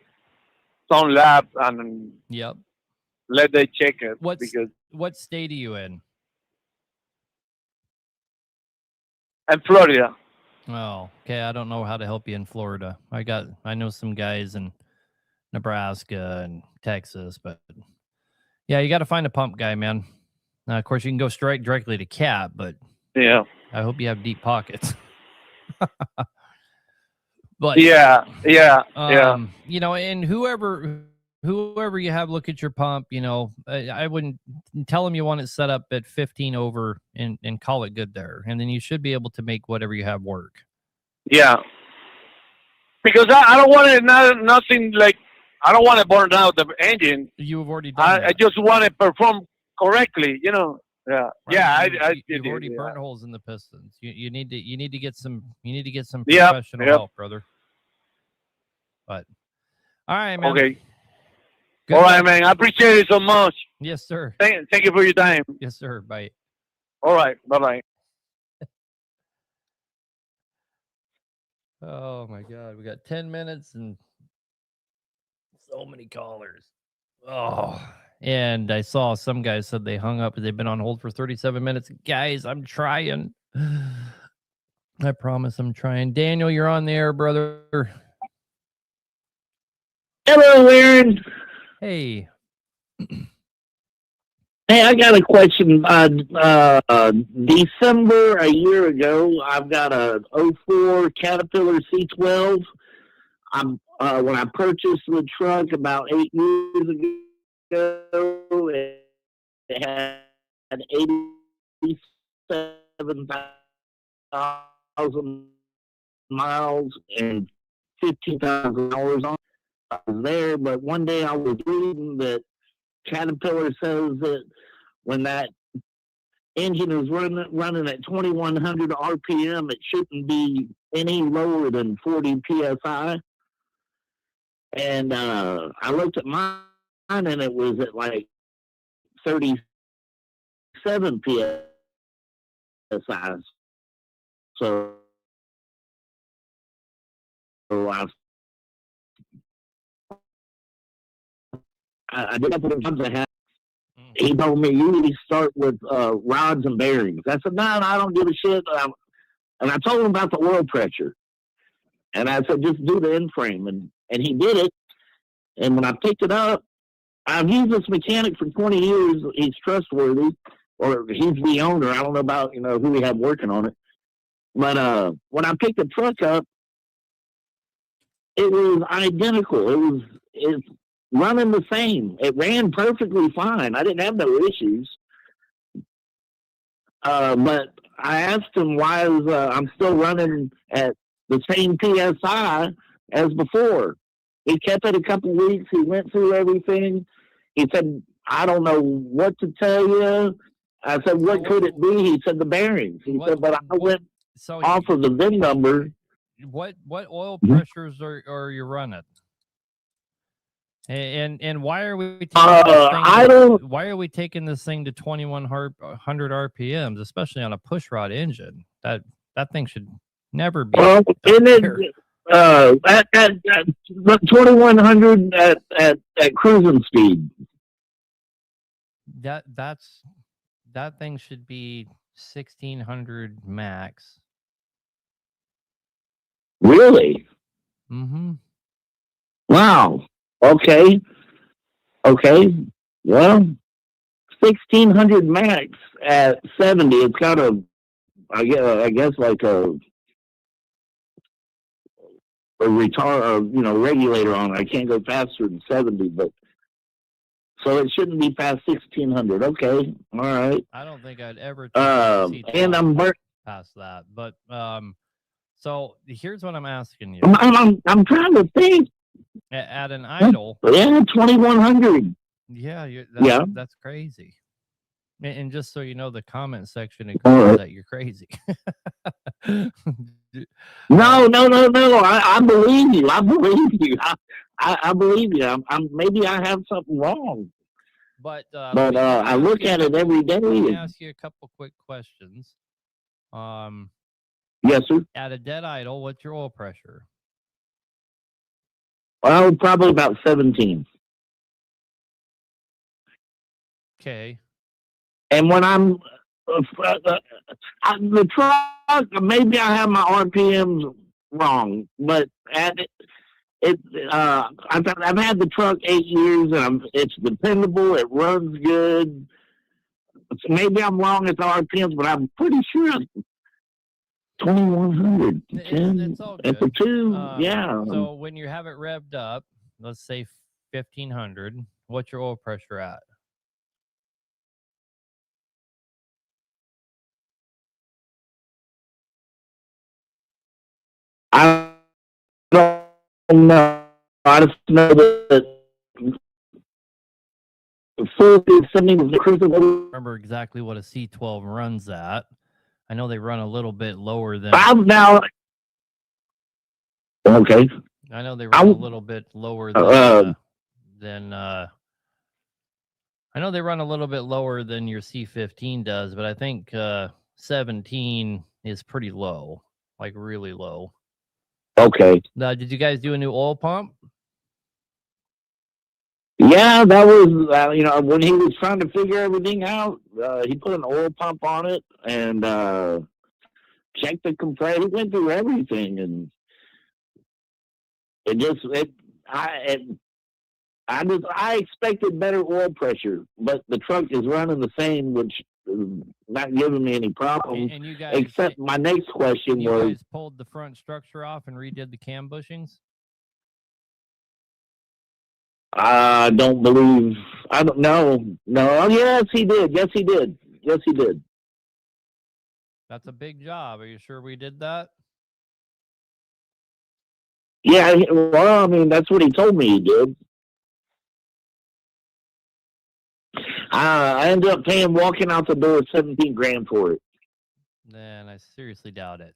sound lab and Yep. let them check it. What state are you in? In Florida. Oh, okay. I don't know how to help you in Florida. I know some guys in Nebraska and Texas, but yeah, you got to find a pump guy, man. Of course, you can go straight directly to Cat, but yeah, I hope you have deep pockets. But yeah. And whoever you have look at your pump, I wouldn't tell them you want it set up at 15 over and call it good there, and then you should be able to make whatever you have work. Yeah, because I don't want it nothing like I don't want to burn out the engine. You have already done that. I just want to perform correctly, Yeah, right. yeah. You've already burned holes in the pistons. You need to get some Yep, professional help, brother. But all right, man. Okay. Good all right, luck. man. I appreciate it so much. Yes, sir. Thank you for your time. Yes, sir. Bye. All right. Bye-bye. Oh my God, we got 10 minutes and so many callers. Oh, and I saw some guys said they hung up. They've been on hold for 37 minutes. Guys, I'm trying. I promise I'm trying. Daniel, you're on the air, brother. Hello, Aaron. Hey. Hey, I got a question. December a year ago, I've got a 04 Caterpillar C12. When I purchased the truck about 8 years ago, it had 87,000 miles and 15,000 hours on it. I was there, but one day I was reading that Caterpillar says that when that engine is running at 2,100 RPM, it shouldn't be any lower than 40 PSI. And I looked at mine, and it was at like 37 PSI. PSI. So I did a couple of jobs I had. He told me you usually start with rods and bearings. I said, no, I don't give a shit. And I told him about the oil pressure. And I said, just do the end frame. And he did it. And when I picked it up, I've used this mechanic for 20 years. He's trustworthy, or he's the owner. I don't know about, who we have working on it. But when I picked the truck up, it was identical. It's running the same. It ran perfectly fine. I didn't have no issues. But I asked him why I'm still running at the same PSI as before. He kept it a couple weeks. He went through everything. He said, I don't know what to tell you. I said, what could it be? He said, the bearings. He said, but I went off of the VIN number. What oil pressures are you running? And why are we why are we taking this thing to 2100 RPMs, especially on a pushrod engine? That thing should never be. Well, at 2100 at cruising speed. That thing should be 1600 max. Really? Mm-hmm. Wow. Okay. Well, 1600 max at 70. It's got I guess like a regulator on it. I can't go faster than 70, but so it shouldn't be past 1600. Okay. All right. I don't think I'd ever and I'm past that. But so here's what I'm asking you. I'm trying to think. At an idle. Yeah, 2100. Yeah, that's crazy. And just so you know, the comment section agrees that you're crazy. No. I believe you. I believe you. I'm maybe I have something wrong. But I look at it every day. Let me ask you a couple quick questions. Yes, sir. At a dead idle, what's your oil pressure? Well, probably about 17. Okay. And when I'm the truck, maybe I have my RPMs wrong, but I've had the truck 8 years, and it's dependable. It runs good. So maybe I'm wrong at the RPMs, but I'm pretty sure 2100. It's all good. At the two, yeah. So when you have it revved up, let's say 1500, what's your oil pressure at? I don't know. I just know that remember exactly what a C12 runs at. I know they run a little bit lower than. Okay. I know they run a little bit lower than. I know they run a little bit lower than your C15 does, but I think 17 is pretty low, like really low. Okay. Now, did you guys do a new oil pump? Yeah, that was, when he was trying to figure everything out, he put an oil pump on it and checked the compressor. He went through everything, and I expected better oil pressure, but the truck is running the same, which is not giving me any problems. And you guys, except my next question you was, guys pulled the front structure off and redid the cam bushings? I don't know. No, yes, he did. Yes, he did. That's a big job. Are you sure we did that? Yeah, well, I mean, that's what he told me he did. I ended up paying walking out the door $17,000 for it. Then I seriously doubt it.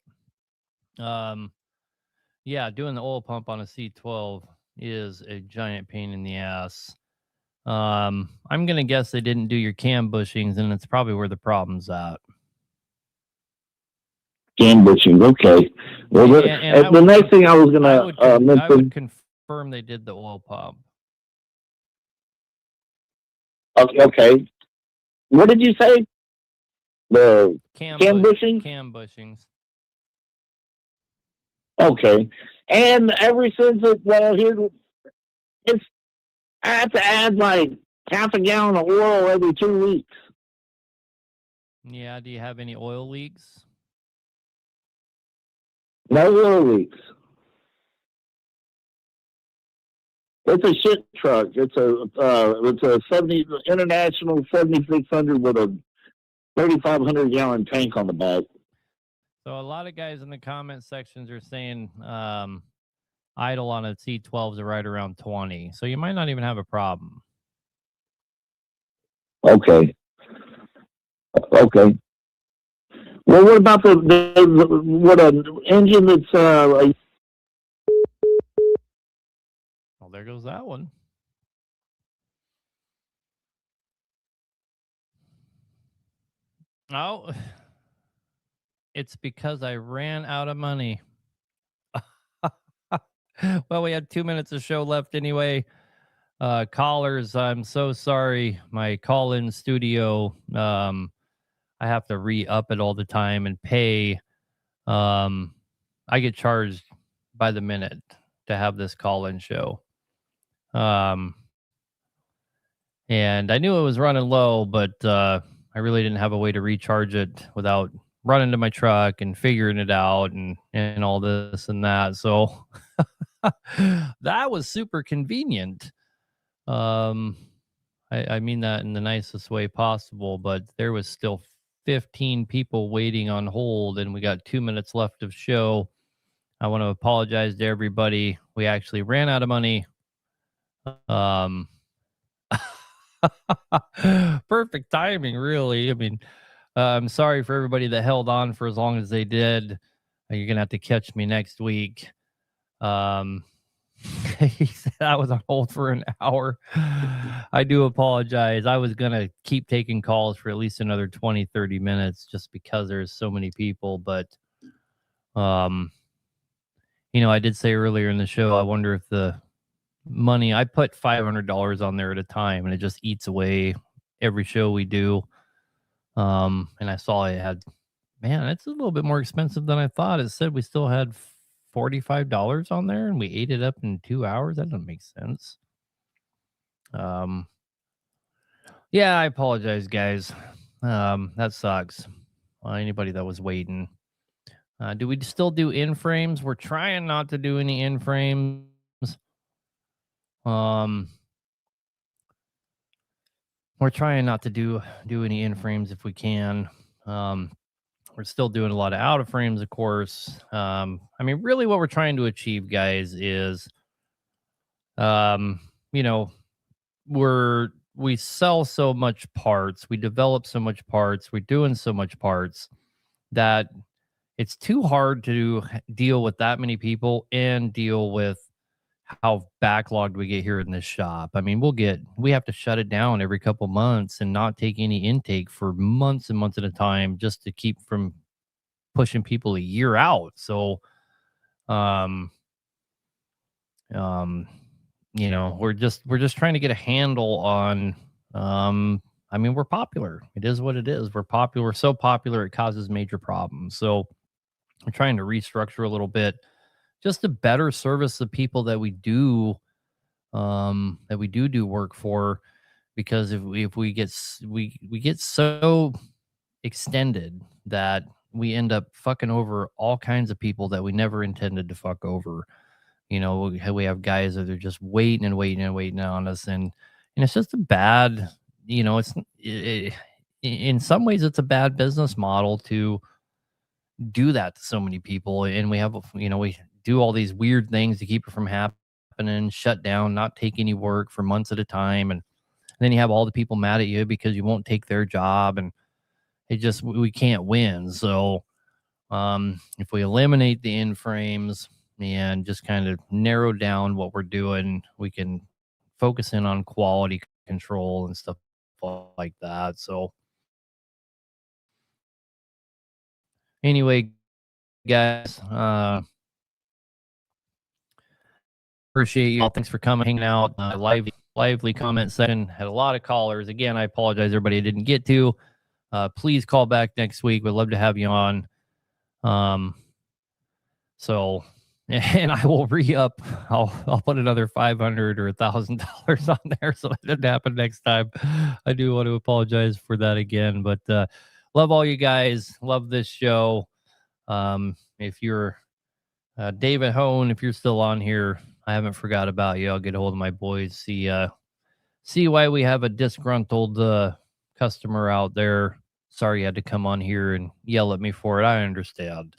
Yeah, doing the oil pump on a C12 is a giant pain in the ass. I'm gonna guess they didn't do your cam bushings, and it's probably where the problem's at. Cam bushings. Okay. Well, the next thing I was going to mention. I would confirm they did the oil pump. Okay. What did you say? The cam bushings? Cam bushings. Okay. And ever since I have to add like half a gallon of oil every 2 weeks. Yeah. Do you have any oil leaks? No oil leaks. It's a shit truck. It's a 70 International 7600 with a 3,500 gallon tank on the back. So a lot of guys in the comment sections are saying idle on a C12s are right around 20. So you might not even have a problem. Okay. Well, what about what an engine that's Well, there goes that one. Oh, it's because I ran out of money. Well, we had 2 minutes of show left anyway. Callers, I'm so sorry. My call-in studio, I have to re-up it all the time and pay. I get charged by the minute to have this call-in show. And I knew it was running low, but I really didn't have a way to recharge it without running to my truck and figuring it out and all this and that. So that was super convenient. I mean that in the nicest way possible, but there was still 15 people waiting on hold, and we got 2 minutes left of show. I want to apologize to everybody. We actually ran out of money. Perfect timing, really. I mean, I'm sorry for everybody that held on for as long as they did. You're gonna have to catch me next week. He said I was on hold for an hour. I do apologize. I was gonna keep taking calls for at least another 20, 30 minutes just because there's so many people. But I did say earlier in the show, I wonder if the money, I put $500 on there at a time, and it just eats away every show we do. And I saw it had, man, it's a little bit more expensive than I thought. It said we still had $45 on there, and we ate it up in 2 hours. That doesn't make sense. Yeah, I apologize, guys. That sucks. Well, anybody that was waiting. Do we still do in frames? We're trying not to do any in frames. We're trying not to do any in frames if we can. We're still doing a lot of out of frames, of course. Really what we're trying to achieve, guys, is, we sell so much parts, we develop so much parts, we're doing so much parts that it's too hard to deal with that many people and deal with how backlogged we get here in this shop. We have to shut it down every couple months and not take any intake for months and months at a time just to keep from pushing people a year out. So, we're just trying to get a handle on, we're popular. It is what it is. We're popular. We're so popular, it causes major problems. So we're trying to restructure a little bit just to better service the people that we do work for, because if we get so extended that we end up fucking over all kinds of people that we never intended to fuck over. We have guys that are just waiting and waiting and waiting on us, and it's just a bad, in some ways it's a bad business model to do that to so many people. And we have, we do all these weird things to keep it from happening, shut down, not take any work for months at a time. And then you have all the people mad at you because you won't take their job, and we can't win. So if we eliminate the in frames and just kind of narrow down what we're doing, we can focus in on quality control and stuff like that. So anyway, guys. Appreciate you all. Thanks for coming, hanging out. Lively comment section. Had a lot of callers. Again, I apologize, everybody I didn't get to. Please call back next week. We'd love to have you on. So, and I will re-up. I'll put another $500 or $1,000 on there, so it doesn't happen next time. I do want to apologize for that again, but love all you guys. Love this show. If you're David Hone, if you're still on here, I haven't forgot about you. I'll get a hold of my boys. See why we have a disgruntled customer out there. Sorry you had to come on here and yell at me for it. I understand.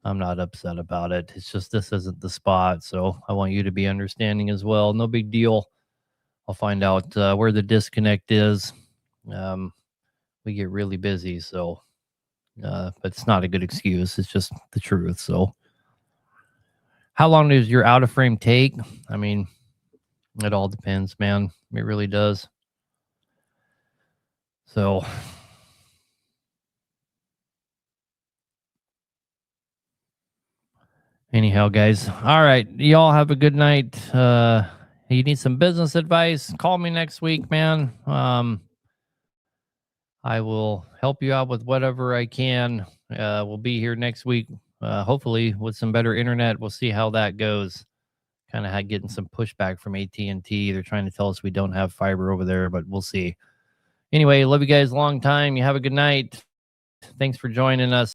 I'm not upset about it. It's just this isn't the spot, so I want you to be understanding as well. No big deal. I'll find out where the disconnect is. We get really busy, so but it's not a good excuse. It's just the truth. So how long does your out of frame take? I mean, it all depends, man. It really does. So anyhow, guys. All right. Y'all have a good night. You need some business advice? Call me next week, man. I will help you out with whatever I can. We'll be here next week, hopefully with some better internet. We'll see how that goes. Kind of getting some pushback from AT&T. They're trying to tell us we don't have fiber over there, but we'll see. Anyway, love you guys a long time. You have a good night. Thanks for joining us.